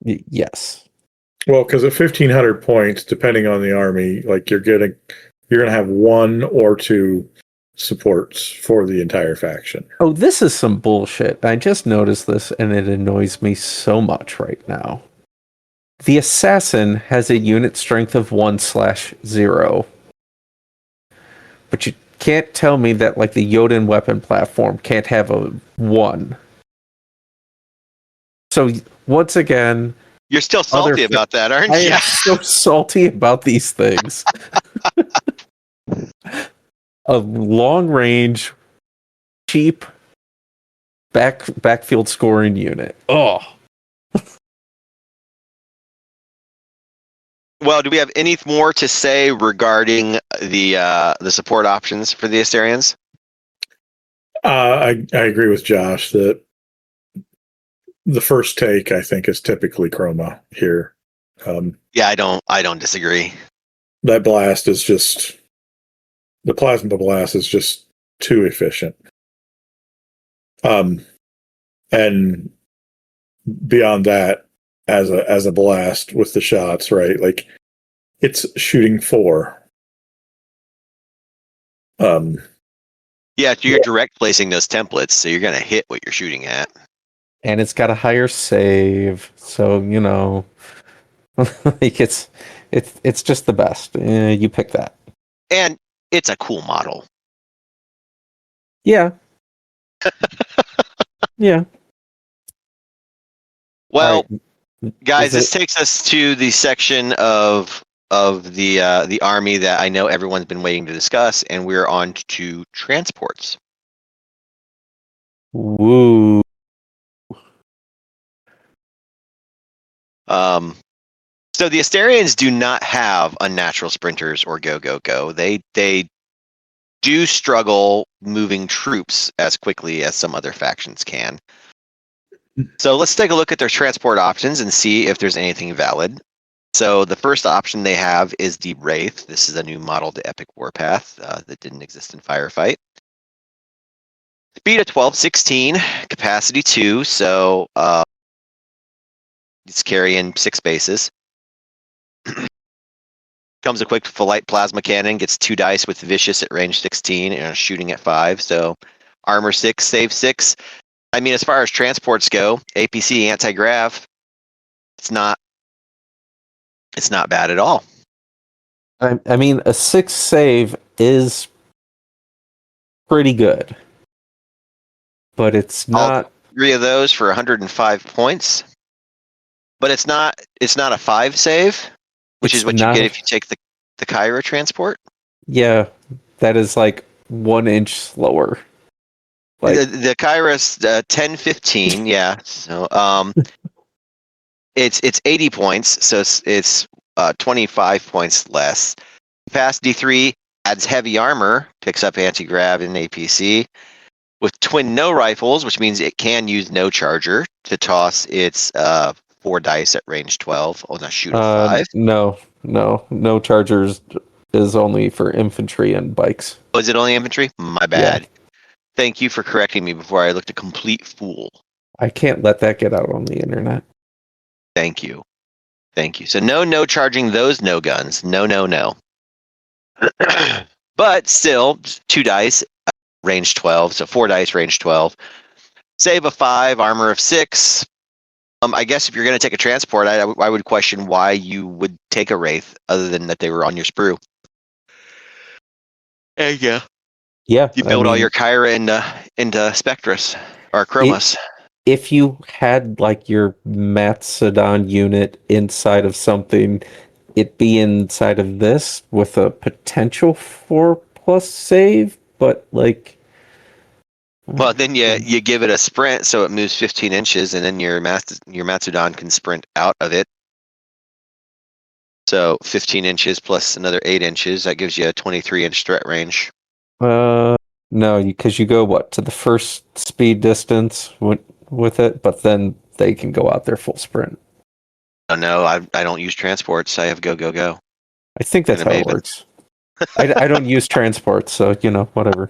Yes. Well, because at 1,500 points, depending on the army, like you're going to have 1 or 2 supports for the entire faction. Oh, this is some bullshit. I just noticed this, and it annoys me so much right now. The assassin has a unit strength of 1/0. But you can't tell me that, like, the Jotun weapon platform can't have a 1. So, once again... You're still salty about that, aren't you? I am so salty about these things. A long-range, cheap, backfield scoring unit. Oh! Well, do we have any more to say regarding the support options for the Asterians? I agree with Josh that the first take, I think, is typically Chroma here. Yeah, I don't disagree. That blast is just the plasma blast is just too efficient. And beyond that, as a blast with the shots, right? Like it's shooting 4. Yeah, you're direct placing those templates, so you're gonna hit what you're shooting at. And it's got a higher save, so like it's just the best. You pick that. And it's a cool model. Yeah. Yeah. Well, right. Guys, this takes us to the section of the army that I know everyone's been waiting to discuss, and we're on to transports. Woo. So the Asterians do not have unnatural sprinters or go. They do struggle moving troops as quickly as some other factions can. So let's take a look at their transport options and see if there's anything valid. So the first option they have is the Wraith. This is a new model to Epic Warpath that didn't exist in Firefight. Speed of 1216, capacity 2, so it's carrying 6 bases. Comes equipped with a light plasma cannon, gets 2 dice with vicious at range 16 and shooting at 5. So armor 6, save 6. I mean, as far as transports go, APC anti-grav, it's not bad at all. I mean, a 6 save is pretty good, but it's not. All 3 of those for 105 points, but it's not a 5 save, which is what you get if you take the Kyra transport. Yeah, that is like 1 inch slower. Like, the Kyra's 10-15, yeah. So it's 80 points, so it's 25 points less. Capacity 3 adds heavy armor, picks up anti-grav and APC. With twin no rifles, which means it can use no charger to toss its 4 dice at range 12. Oh, not shoot at 5. No chargers is only for infantry and bikes. Oh, is it only infantry? My bad. Yeah. Thank you for correcting me before I looked a complete fool. I can't let that get out on the internet. Thank you. So no charging those no guns. No. But still, 2 dice, range 12. So 4 dice, range 12. Save of 5, armor of 6. I guess if you're going to take a transport, I would question why you would take a Wraith other than that they were on your sprue. Yeah. Yeah, You build all your Kyra into Spectrus or Chromos. If you had like your Macedon unit inside of something, it be inside of this with a potential 4+ save, but like. Well, then you give it a sprint, so it moves 15 inches, and then your Macedon can sprint out of it. So 15 inches plus another 8 inches, that gives you a 23-inch threat range. No, because you go to the first speed distance with it, but then they can go out there full sprint. Oh no, I don't use transports. I have go. I think that's how it works. I don't use transports, so whatever.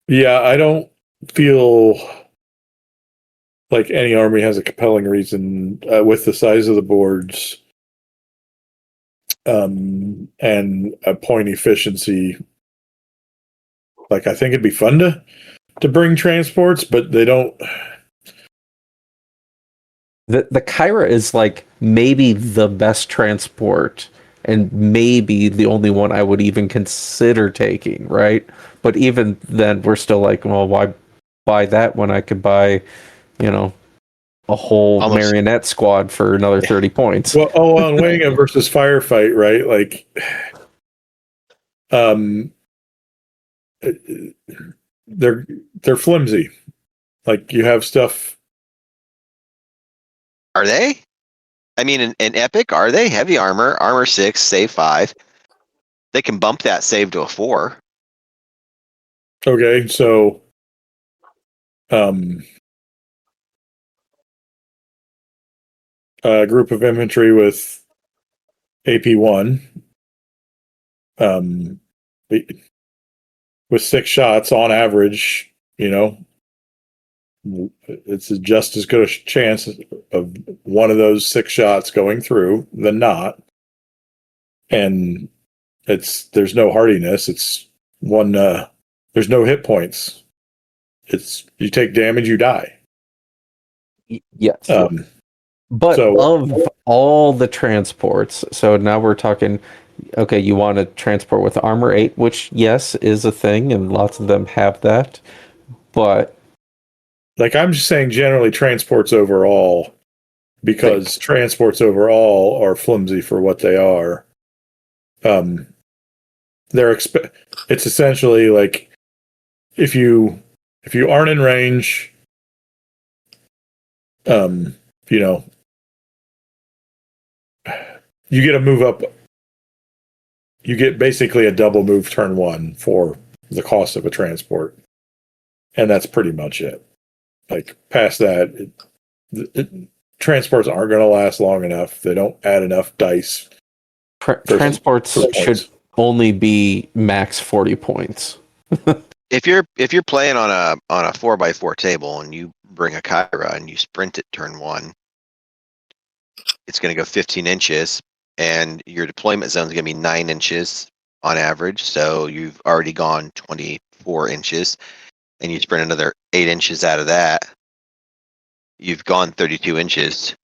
Yeah, I don't feel like any army has a compelling reason with the size of the boards and a point efficiency. Like, I think it'd be fun to bring transports, but they don't. The Kyra is like maybe the best transport and maybe the only one I would even consider taking, right? But even then, we're still like, well, why buy that when I could buy, a whole marionette squad for another 30 points? Well, on weighing in versus firefight, right? Like, they're flimsy. Like, you have stuff. Are they? I mean, in Epic, are they? Heavy armor 6, save 5. They can bump that save to a 4. Okay, so a group of infantry with AP1 with 6 shots on average, it's just as good a chance of one of those 6 shots going through than not. And there's no hardiness. It's one, there's no hit points. It's you take damage, you die. Yes. But of all the transports, so now we're talking, okay, you want to transport with armor 8, which, yes, is a thing, and lots of them have that. But like, I'm just saying generally transports overall, because transports overall are flimsy for what they are. It's essentially like if you aren't in range, you get a move up. You get basically a double move turn 1 for the cost of a transport, and that's pretty much it. Like, past that, transports aren't going to last long enough. They don't add enough dice. Transports should only be max 40 points. If you're playing on a 4x4 table and you bring a Kyra and you sprint it turn 1, it's going to go 15 inches, and your deployment zone is going to be 9 inches on average. So you've already gone 24 inches, and you sprint another 8 inches out of that. You've gone 32 inches.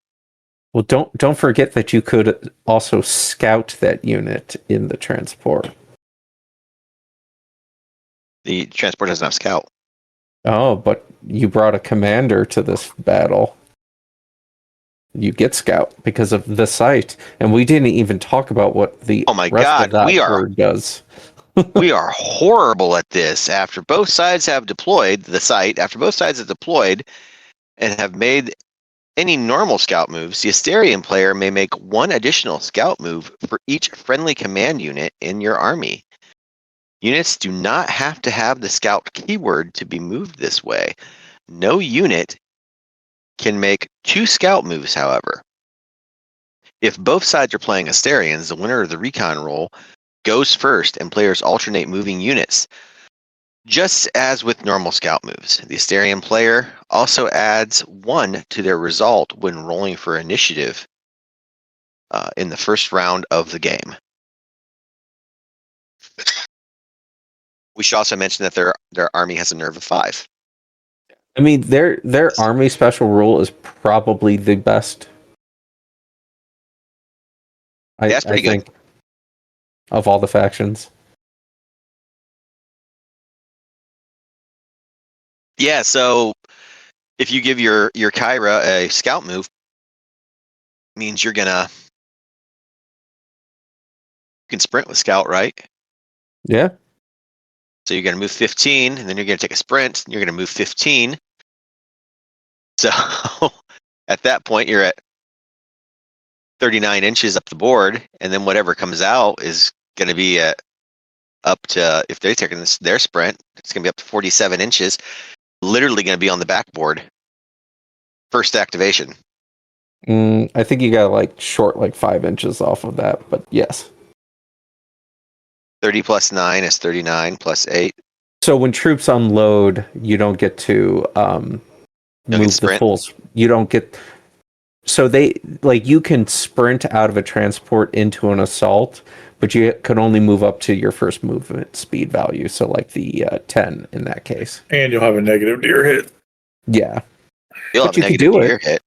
Well, don't forget that you could also scout that unit in the transport. The transport doesn't have scout. Oh, but you brought a commander to this battle. You get scout because of the site, and we didn't even talk about what the rest of that word does. We are horrible at this. After both sides have deployed and have made any normal scout moves, the Asterian player may make 1 additional scout move for each friendly command unit in your army. Units do not have to have the scout keyword to be moved this way. No unit can make 2 scout moves, however. If both sides are playing Asterians, the winner of the recon roll goes first, and players alternate moving units. Just as with normal scout moves, the Asterian player also adds 1 to their result when rolling for initiative in the first round of the game. We should also mention that their army has a nerve of 5. I mean, their army special rule is probably the best. That's pretty good. Think of all the factions. Yeah, so if you give your Kyra a scout move, means you can sprint with scout, right? Yeah. So you're gonna move 15, and then you're gonna take a sprint, and you're gonna move 15. So at that point, you're at 39 inches up the board, and then whatever comes out is going to be up to, if they're taking their sprint, it's going to be up to 47 inches, literally going to be on the backboard. First activation. I think you got short 5 inches off of that, but yes. 30 plus 9 is 39 plus 8. So when troops unload, you don't get to move the full. You don't get. So they you can sprint out of a transport into an assault, but you can only move up to your first movement speed value. So the 10 in that case. And you'll have a negative to your hit. Yeah. You'll have a negative to your hit.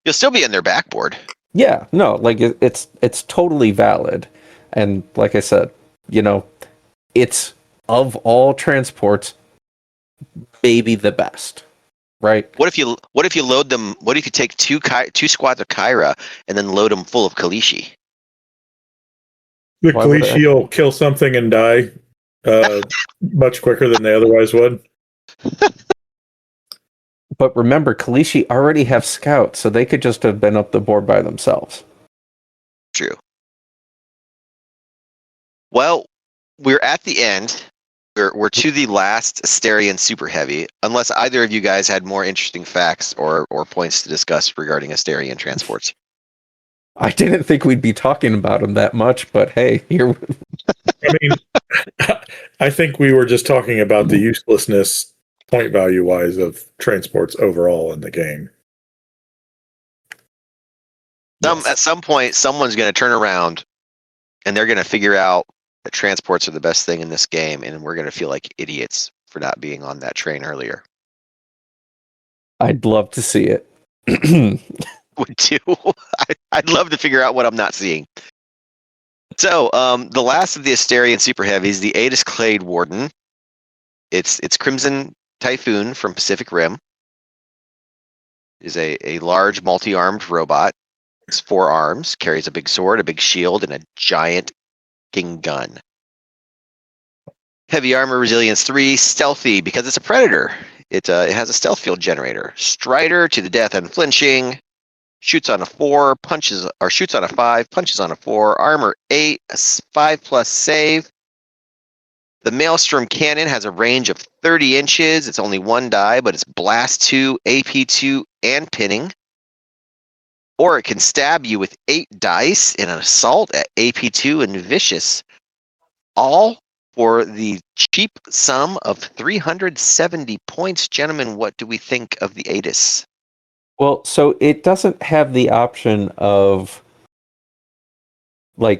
You'll still be in their backboard. Yeah. No, it's totally valid. And like I said, it's of all transports, maybe the best. Right. What if you load them? What if you take two squads of Kyra and then load them full of Kalishi? The Kalishi will kill something and die much quicker than they otherwise would. But remember, Kalishi already have scouts, so they could just have been up the board by themselves. True. Well, we're at the end. We're to the last Asterian Super Heavy, unless either of you guys had more interesting facts or points to discuss regarding Asterian transports. I didn't think we'd be talking about them that much, but hey, here. I mean, I think we were just talking about the uselessness, point value wise, of transports overall in the game. At some point, someone's going to turn around and they're going to figure out that transports are the best thing in this game, and we're going to feel like idiots for not being on that train earlier. I'd love to see it. Would too. I'd love to figure out what I'm not seeing. So, the last of the Asterian Super Heavies, the Aegis Clade Warden. It's Crimson Typhoon from Pacific Rim. Is a large multi-armed robot. It's 4 arms, carries a big sword, a big shield, and a giant gun. Heavy armor, resilience 3, stealthy because it's a predator. It has a stealth field generator. Strider to the death, unflinching. Shoots on a 4, shoots on a 5, punches on a 4. Armor 8, a 5+ save. The Maelstrom cannon has a range of 30 inches. It's only 1 die, but it's blast 2, AP 2, and pinning. Or it can stab you with 8 dice in an assault at AP2 and vicious. All for the cheap sum of 370 points. Gentlemen, what do we think of the Aegis? Well, so it doesn't have the option of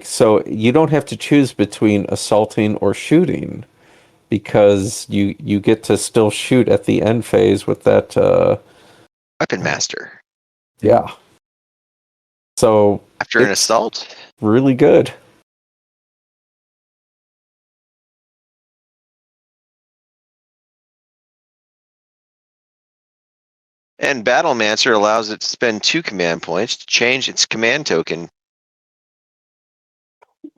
so you don't have to choose between assaulting or shooting, because you get to still shoot at the end phase with that Weapon Master. Yeah. So after an assault, really good. And Battlemancer allows it to spend 2 command points to change its command token.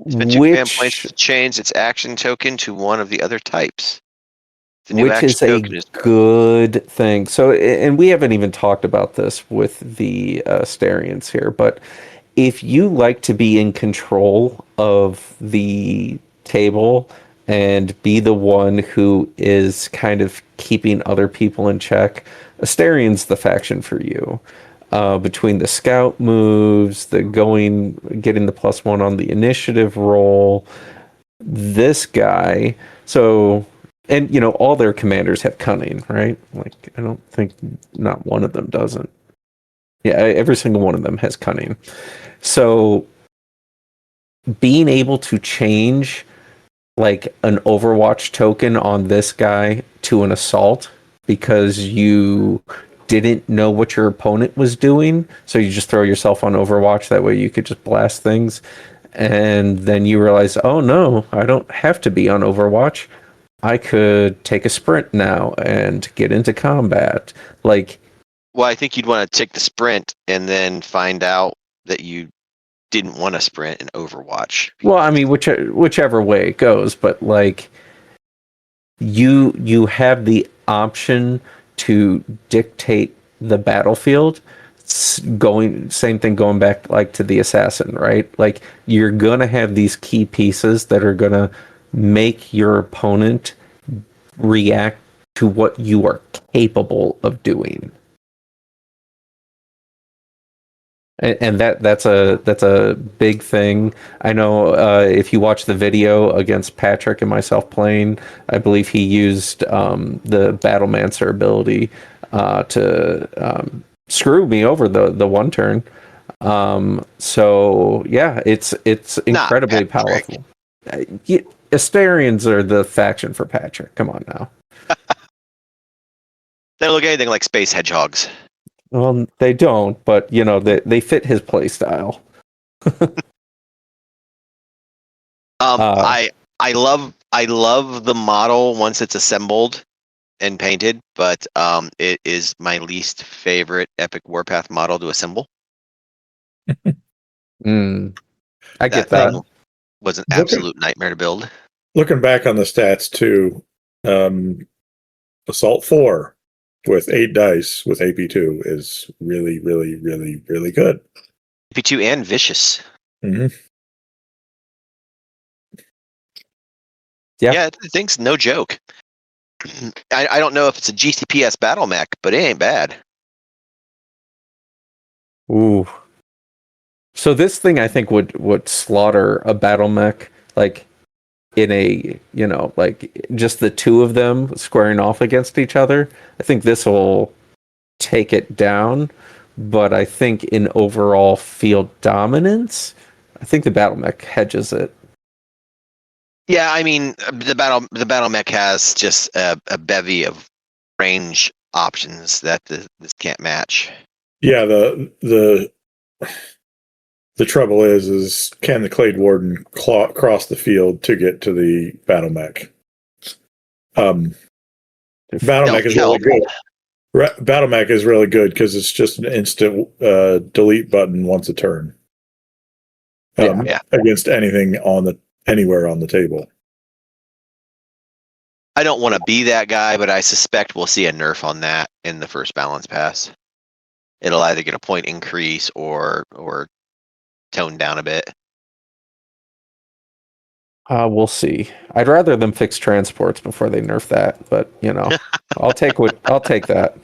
Spend 2 command points to change its action token to one of the other types. The new which is a good thing. So, and we haven't even talked about this with the Asterians here, but if you like to be in control of the table and be the one who is kind of keeping other people in check, Asterian's the faction for you. Between the scout moves, getting the +1 on the initiative roll, this guy. So And you know, all their commanders have cunning, right? Like, I don't think not one of them doesn't. Yeah, every single one of them has cunning. So being able to change like an Overwatch token on this guy to an assault because you didn't know what your opponent was doing, so you just throw yourself on Overwatch, that way you could just blast things, and then you realize, oh no, I don't have to be on Overwatch, I could take a sprint now and get into combat. Like, Well, I think you'd want to take the sprint and then find out that you didn't want to sprint in Overwatch. well, I mean, whichever way it goes, but like, you have the option to dictate the battlefield. Same thing going back like to the assassin, right? Like, you're gonna have these key pieces that are gonna make your opponent react to what you are capable of doing. And that's a big thing. I know if you watch the video against Patrick and myself playing, I believe he used the Battlemancer ability to screw me over the one turn. So yeah, it's incredibly powerful. Asterians are the faction for Patrick. Come on now. They don't look anything like space hedgehogs. Well, they don't, but you know, they fit his play style. I love the model once it's assembled and painted, but it is my least favorite Epic Warpath model to assemble. I get that. Thing was an absolute nightmare to build. Looking back on the stats too, Assault 4 with 8 dice with AP2 is really, really, really, really good. AP2 and vicious. Mm-hmm. Yeah, the thing's no joke. I don't know if it's a GCPS battle mech, but it ain't bad. Ooh. So this thing, I think, would slaughter a battle mech, like in a, you know, like just the two of them squaring off against each other. I think this will take it down, but I think in overall field dominance, I think the battle mech hedges it. Yeah, I mean, the battle mech has just a bevy of range options that this can't match. Yeah, the trouble is can the Clade Warden cross the field to get to the battle mech? Battle mech is really good. Battle mech is really good because it's just an instant delete button once a turn. Against anything anywhere on the table. I don't want to be that guy, but I suspect we'll see a nerf on that in the first balance pass. It'll either get a point increase or tone down a bit. We'll see. I'd rather them fix transports before they nerf that, but you know, I'll take that.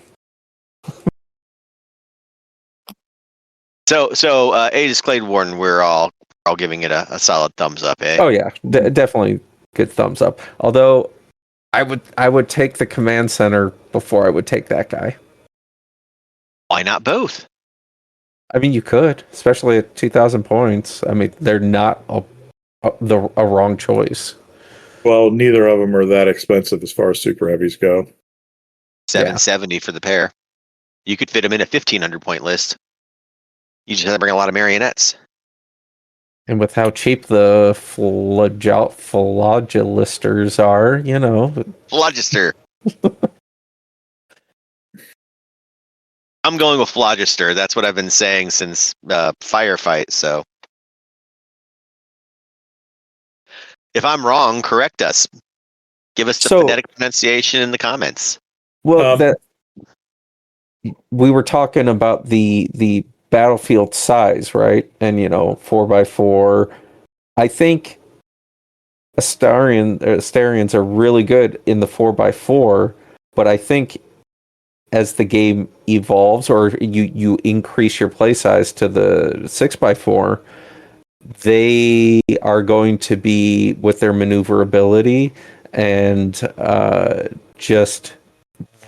So Aegis Clade Warden, we're all giving it a solid thumbs up, eh? Oh yeah, definitely good thumbs up. Although I would take the command center before I would take that guy. Why not both? I mean, you could, especially at 2,000 points. I mean, they're not a wrong choice. Well, neither of them are that expensive as far as super heavies go. 770 for the pair. You could fit them in a 1,500 point list. You just have to bring a lot of marionettes. And with how cheap the flagellisters are, you know. Phlogister. I'm going with Phlogister. That's what I've been saying since Firefight, so. If I'm wrong, correct us. Give us the phonetic pronunciation in the comments. Well, we were talking about the battlefield size, right? And, you know, 4x4. I think Asterians are really good in the 4x4, but I think as the game evolves or you increase your play size to the 6x4, they are going to be, with their maneuverability and just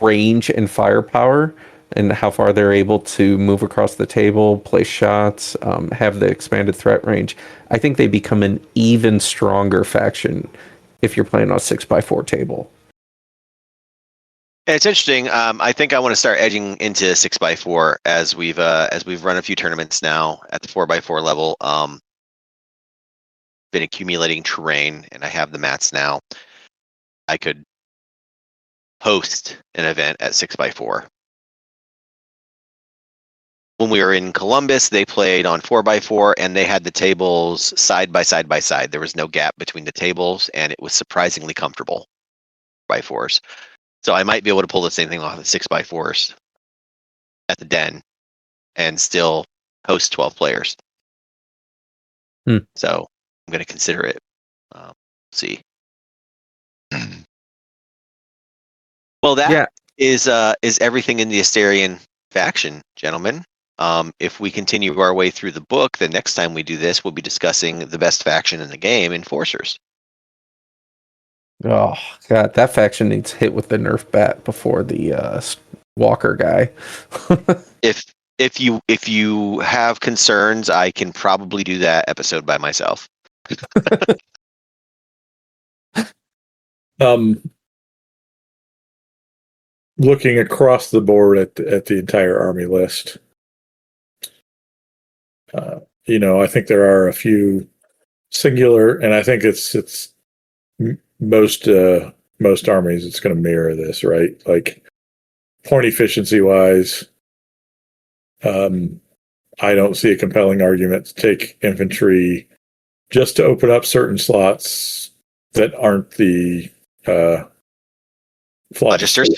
range and firepower, and how far they're able to move across the table, place shots, have the expanded threat range, I think they become an even stronger faction if you're playing on a 6x4 table. It's interesting. I think I want to start edging into 6x4 as we've run a few tournaments now at the 4x4 level. Been accumulating terrain, and I have the mats now. I could host an event at 6x4. When we were in Columbus, they played on 4x4, and they had the tables side by side by side. There was no gap between the tables, and it was surprisingly comfortable by 4s. So I might be able to pull the same thing off at 6x4s at the Den and still host 12 players. So I'm going to consider it. See. Well, that is everything in the Asterian faction, gentlemen. If we continue our way through the book, the next time we do this, we'll be discussing the best faction in the game, Enforcers. Oh god, that faction needs hit with the Nerf bat before the Walker guy. If you have concerns, I can probably do that episode by myself. Looking across the board at the entire army list, I think there are a few singular, and I think it's most armies. It's going to mirror this, right? Like point efficiency wise, I don't see a compelling argument to take infantry just to open up certain slots that aren't the Phlogistos.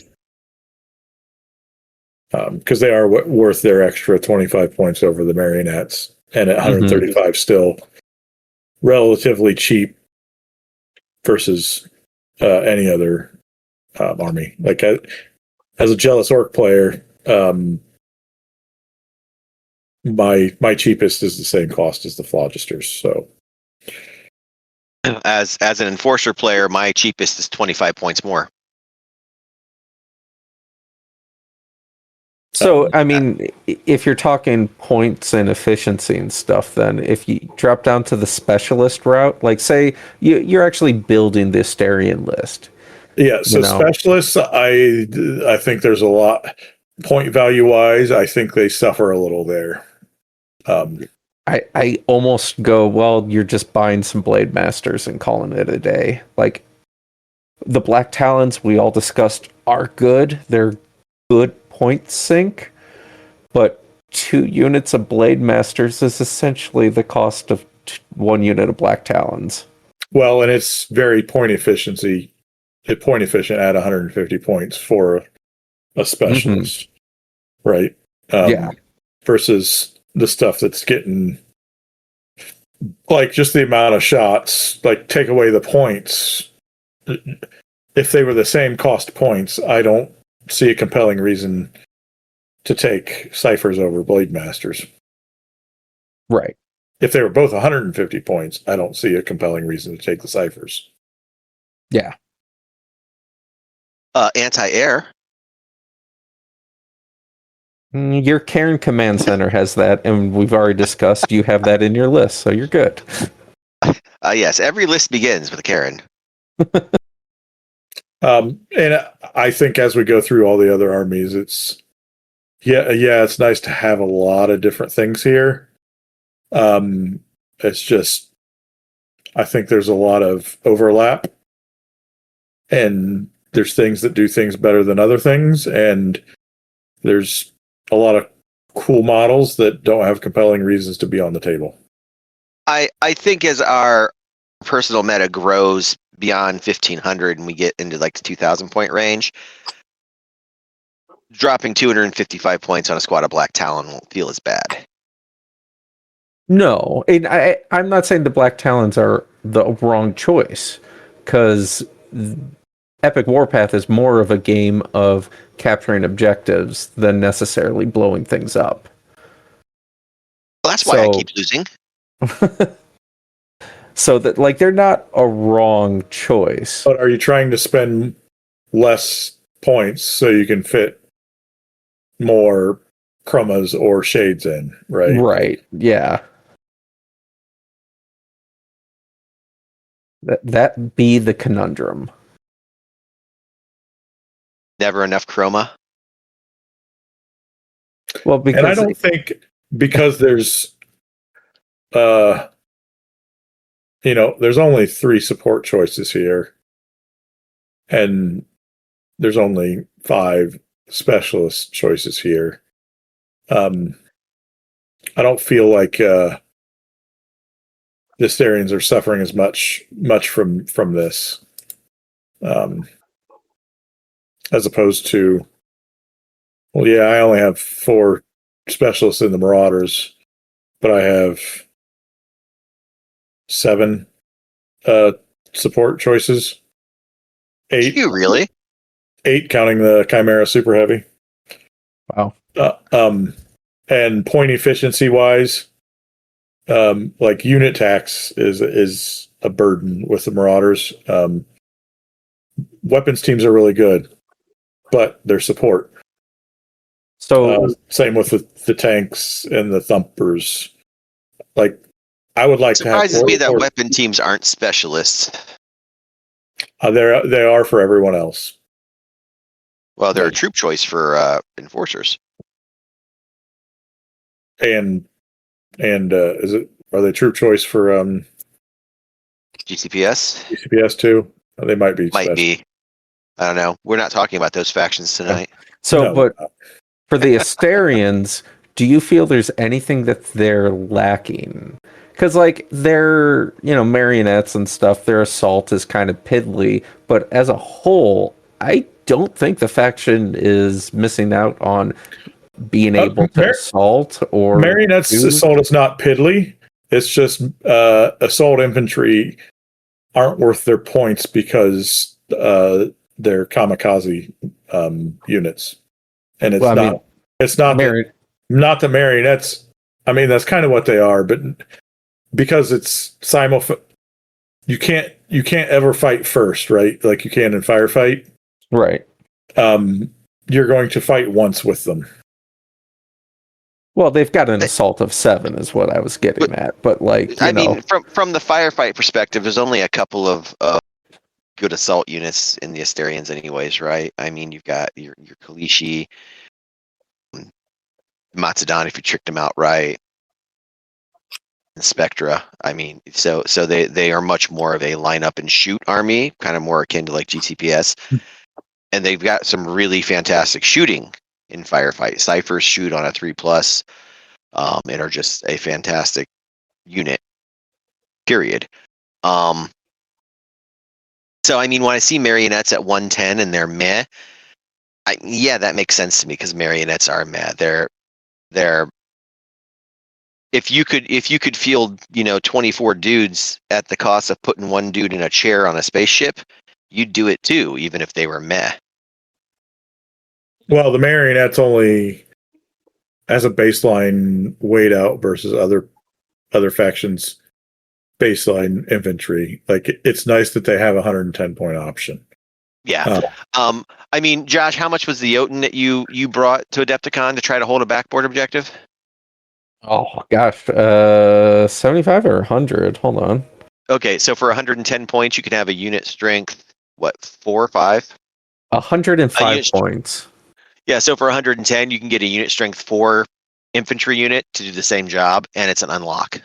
Because they are worth their extra 25 points over the marionettes, and at 135 still relatively cheap versus any other army. Like as a jealous orc player, my cheapest is the same cost as the Phlogisters. So as an enforcer player, my cheapest is 25 points more. So, I mean, if you're talking points and efficiency and stuff, then if you drop down to the specialist route, like say you're actually building the Asterian list. Yeah, so specialists, I think there's a lot, point value wise, I think they suffer a little there. I almost go, well, you're just buying some Blade Masters and calling it a day. Like, the Black Talons we all discussed are good. They're good point sink, but 2 units of Blade Masters is essentially the cost of 1 unit of Black Talons. Well, and it's very point efficient at 150 points for a specialist, right? Versus the stuff that's getting, like, just the amount of shots, like, take away the points. If they were the same cost points, I don't see a compelling reason to take Ciphers over Blade Masters. Right. If they were both 150 points, I don't see a compelling reason to take the Ciphers. Yeah. Anti-air. Your Cairn Command Center has that, and we've already discussed you have that in your list, so you're good. Yes, every list begins with a Cairn. And I think as we go through all the other armies, it's nice to have a lot of different things here. It's just, I think there's a lot of overlap, and there's things that do things better than other things, and there's a lot of cool models that don't have compelling reasons to be on the table. I think as our personal meta grows beyond 1,500 and we get into like the 2,000 point range, dropping 255 points on a squad of Black Talon won't feel as bad. No, and I'm not saying the Black Talons are the wrong choice, because Epic Warpath is more of a game of capturing objectives than necessarily blowing things up. Well, that's why I keep losing. So that like they're not a wrong choice. But are you trying to spend less points so you can fit more chromas or shades in, right? Right. Yeah. That be the conundrum. Never enough chroma. Well, And I because don't think because there's there's only 3 support choices here. And there's only 5 specialist choices here. I don't feel like the Asterians are suffering as much from this, as opposed to, well, yeah, I only have 4 specialists in the Marauders, but I have 7 support choices. 8. You really? 8 counting the Chimera Super Heavy. wow. And point efficiency wise, like unit tax is a burden with the Marauders. Weapons teams are really good, but their support. So Same with the tanks and the thumpers. Like, I would like to have. Surprises me that weapon teams aren't specialists. They are for everyone else. Well, they're a troop choice for enforcers. And are they troop choice for GCPS? GCPS too? They might be. Might be. I don't know. We're not talking about those factions tonight. so No, but for the Asterians, do you feel there's anything that they're lacking? Because like their marionettes and stuff, their assault is kind of piddly, but as a whole, I don't think the faction is missing out on being able to assault or marionettes. Assault is not piddly. It's just assault infantry aren't worth their points because they're kamikaze units, and it's not the marionettes. I mean, that's kind of what they are, but because it's you can't ever fight first, right? Like you can in firefight, right? You're going to fight once with them. Well, they've got an assault of 7 is what I was getting at, but like I mean, from the firefight perspective, there's only a couple of good assault units in the Asterians anyways, right? I mean, you've got your Kalishi, Matsudan if you tricked them out right, and Spectra. I mean, so they are much more of a line up and shoot army, kind of more akin to like GCPS. And they've got some really fantastic shooting in firefight. Ciphers shoot on a 3+, and are just a fantastic unit, period. So, I mean, when I see marionettes at 110 and they're meh, that makes sense to me because marionettes are meh. They're if you could field 24 dudes at the cost of putting one dude in a chair on a spaceship, you'd do it too, even if they were meh. Well, the marionette's only as a baseline weight out versus other factions baseline infantry. Like it's nice that they have a 110 point option. Yeah. I mean, Josh, how much was the Jotun that you brought to Adepticon to try to hold a backboard objective? Oh gosh, 75 or 100? Hold on. Okay, so for 110 points, you can have a unit strength, 4 or 5? 105 points. Yeah, so for 110, you can get a unit strength 4 infantry unit to do the same job, and it's an unlock.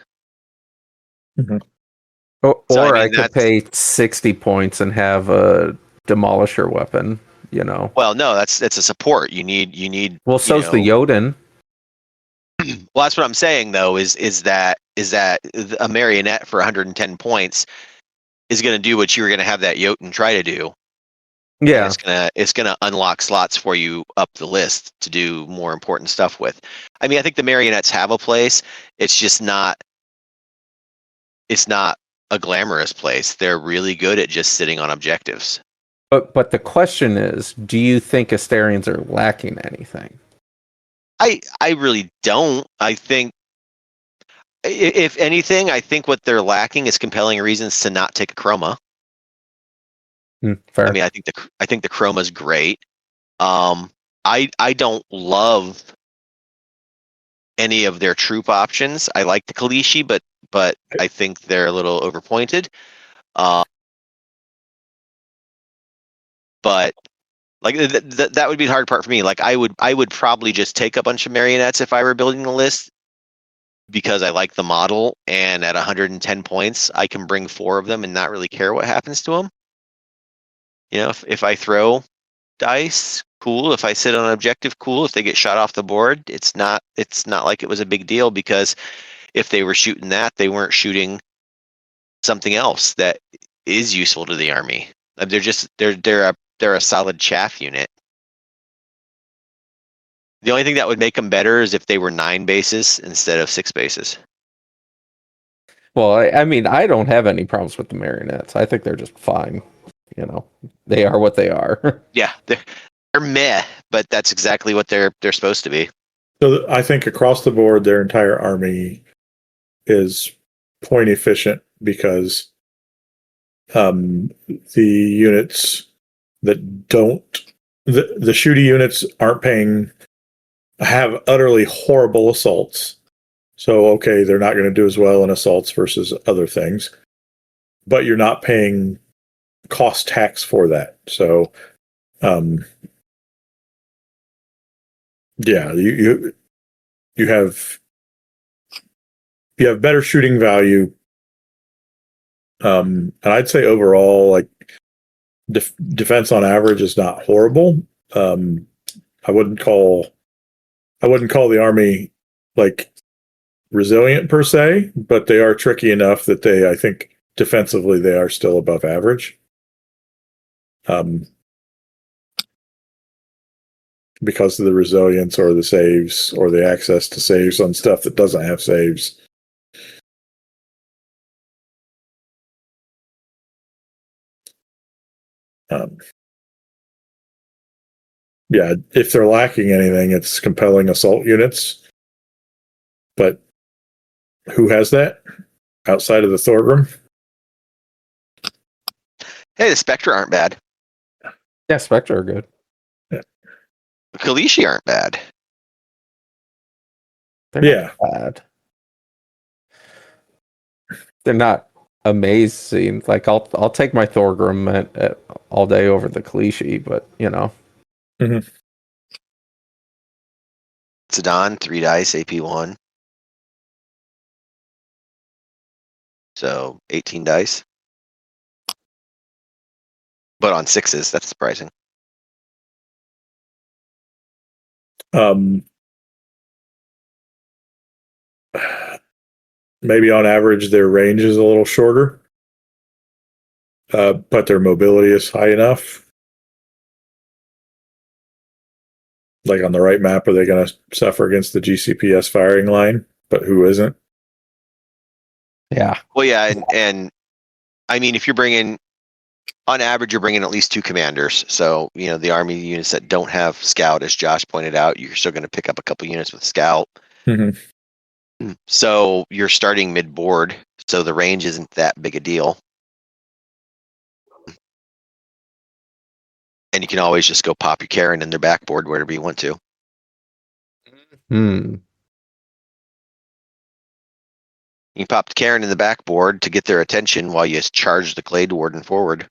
Mm-hmm. Or I could pay 60 points and have a demolisher weapon. Well, no, that's a support. You need. Well, so's the Jotun. Well, that's what I'm saying though. Is that a marionette for 110 points is going to do what you're going to have that Jotun try to do. Yeah, it's gonna unlock slots for you up the list to do more important stuff with. I mean, I think the marionettes have a place. It's just not. It's not a glamorous place. They're really good at just sitting on objectives. But the question is, do you think Asterians are lacking anything? I really don't. I think If anything, I think what they're lacking is compelling reasons to not take a chroma. Fair. I mean, I think the chroma's great. I don't love any of their troop options. I like the Kalishi, but I think they're a little overpointed. But like that would be the hard part for me. Like I would probably just take a bunch of marionettes if I were building the list because I like the model, and at 110 points, I can bring 4 of them and not really care what happens to them. You know, if I throw dice, cool. If I sit on an objective, cool. If they get shot off the board, it's not like it was a big deal, because if they were shooting that, they weren't shooting something else that is useful to the army. They're a solid chaff unit. The only thing that would make them better is if they were 9 bases instead of 6 bases. Well, I mean, I don't have any problems with the marionettes. I think they're just fine. You know, they are what they are. Yeah, they're meh, but that's exactly what they're supposed to be. So I think across the board, their entire army is point efficient because the units that don't, the shooty units have utterly horrible assaults. So, okay, they're not going to do as well in assaults versus other things, but you're not paying cost tax for that. So, yeah, you have better shooting value. And I'd say overall, like defense on average is not horrible. I wouldn't call the army like resilient per se, but they are tricky enough that I think defensively they are still above average. Because of the resilience or the saves or the access to saves on stuff that doesn't have saves. Yeah, if they're lacking anything, it's compelling assault units. But who has that outside of the Thorgrim? Hey, the Spectre aren't bad. Yeah, Spectre are good. Yeah. The Kalishi aren't bad. They're not bad. They're not amazing. Like I'll take my Thorgrim at all day over the Kalishi, but you know. Mm-hmm. Zidane, 3 dice, AP1. So 18 dice. But on 6s, that's surprising. Maybe on average their range is a little shorter, but their mobility is high enough. Like on the right map, are they going to suffer against the GCPS firing line? But who isn't? Yeah. Well, yeah, and I mean, if you're bringing, on average, you're bringing at least 2 commanders. So, you know, the army units that don't have scout, as Josh pointed out, you're still going to pick up a couple units with scout. Mm-hmm. So you're starting mid-board, so the range isn't that big a deal. And you can always just go pop your Karen in their backboard wherever you want to. Hmm. You can pop the Karen in the backboard to get their attention while you charge the Clade Warden forward.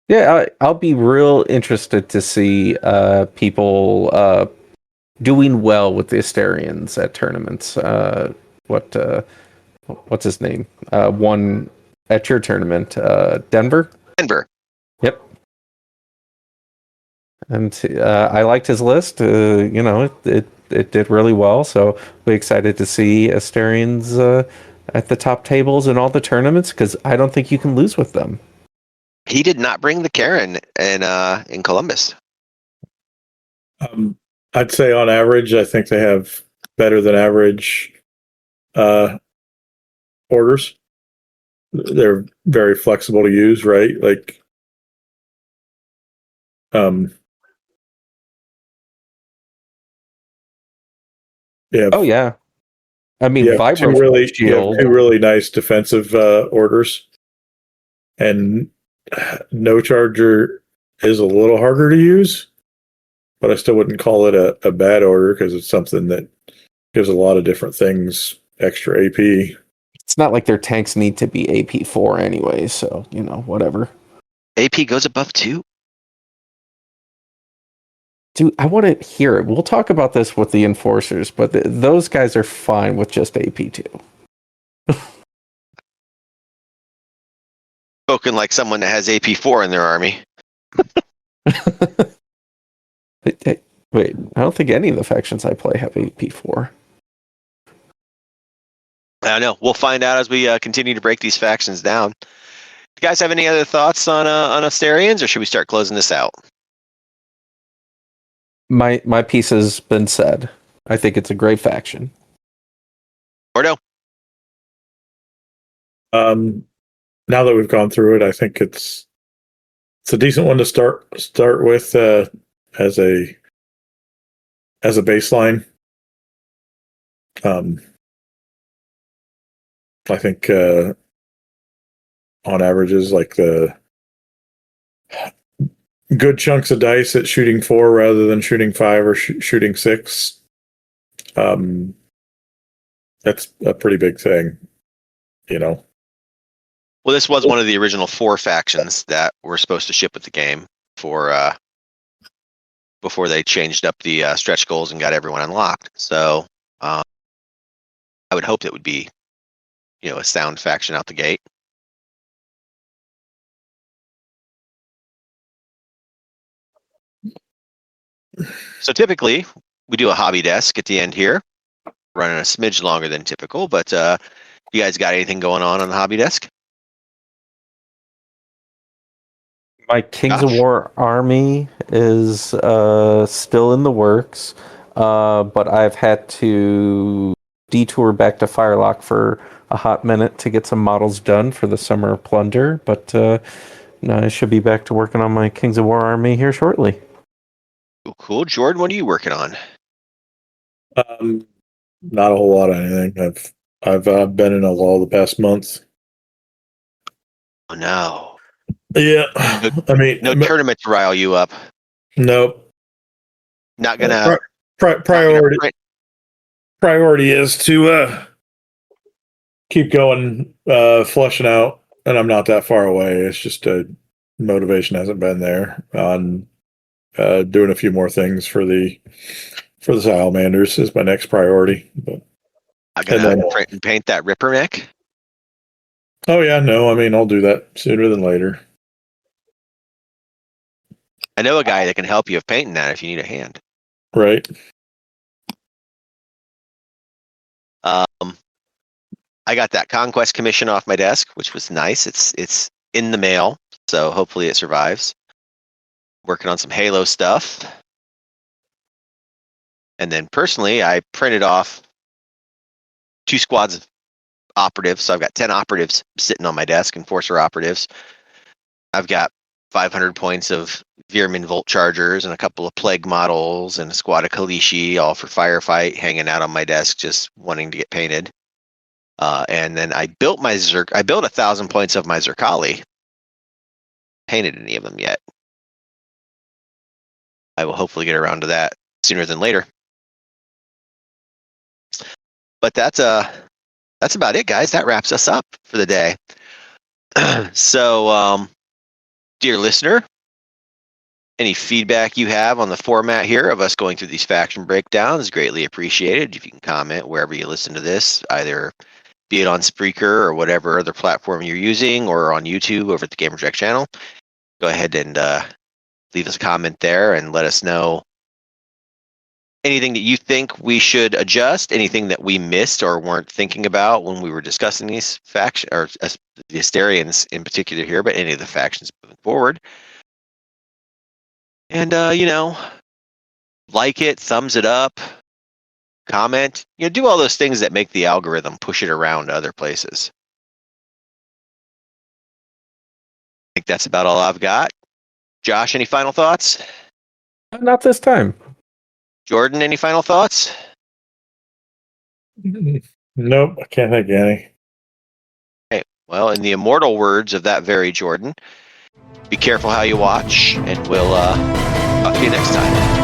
Yeah, I'll be real interested to see people doing well with the Asterians at tournaments. What's his name? Won at your tournament, Denver. Denver. Yep. And I liked his list. You know, it did really well. So we're excited to see Asterians at the top tables in all the tournaments, because I don't think you can lose with them. He did not bring the Karen in Columbus. I'd say on average, I think they have better than average orders. They're very flexible to use, right? Like, You Oh have, yeah. I mean, you have two Vibro really you have Shield. two really nice defensive orders, and no charger is a little harder to use, but I still wouldn't call it a bad order because it's something that gives a lot of different things extra AP. It's not like their tanks need to be AP4 anyway, so whatever. AP goes above 2. Dude, I want to hear it. We'll talk about this with the enforcers, but those guys are fine with just AP2. Spoken like someone that has AP4 in their army. Wait, I don't think any of the factions I play have AP4. I don't know. We'll find out as we continue to break these factions down. You guys have any other thoughts on Asterians, or should we start closing this out? My piece has been said. I think it's a great faction. Or no? Now that we've gone through it, I think it's a decent one to start with as a baseline. I think on averages, like the good chunks of dice at shooting 4 rather than shooting 5 or shooting 6. That's a pretty big thing, Well, this was one of the original 4 factions that were supposed to ship with the game before they changed up the stretch goals and got everyone unlocked. So I would hope that would be, a sound faction out the gate. So typically, we do a hobby desk at the end here, running a smidge longer than typical, but you guys got anything going on the hobby desk? My Kings of Gosh. War army is still in the works, but I've had to detour back to Firelock for a hot minute to get some models done for the summer Plunder, but I should be back to working on my Kings of War army here shortly. Cool. Jordan, what are you working on? Not a whole lot of anything. I've been in a lull the past month. Oh no. Yeah, No tournament to rile you up. Nope. Not gonna priority. Priority is to keep going, flushing out, and I'm not that far away. It's just motivation hasn't been there on doing a few more things for the salamanders is my next priority. But not gonna print and paint that Ripper neck. Oh yeah, no, I'll do that sooner than later. I know a guy that can help you with painting that if you need a hand. Right. I got that Conquest commission off my desk, which was nice. It's in the mail, so hopefully it survives. Working on some Halo stuff. And then personally, I printed off 2 squads of operatives. So I've got 10 operatives sitting on my desk, Enforcer operatives. I've got 500 points of Veerman Volt Chargers and a couple of Plague models and a squad of Kalishi, all for firefight, hanging out on my desk, just wanting to get painted. And then I built I built 1,000 points of my Zerkali. Painted any of them yet? I will hopefully get around to that sooner than later. But that's about it, guys. That wraps us up for the day. So, dear listener, any feedback you have on the format here of us going through these faction breakdowns is greatly appreciated. If you can comment wherever you listen to this, either be it on Spreaker or whatever other platform you're using, or on YouTube over at the Gamerjack channel, go ahead and leave us a comment there and let us know anything that you think we should adjust, anything that we missed or weren't thinking about when we were discussing these factions, or the Asterians in particular here, but any of the factions moving forward. And, like it, thumbs it up, comment, do all those things that make the algorithm push it around to other places. I think that's about all I've got. Josh, any final thoughts? Not this time. Jordan, any final thoughts? Nope, I can't think of any. Okay. Well, in the immortal words of that very Jordan, be careful how you watch, and we'll talk to you next time.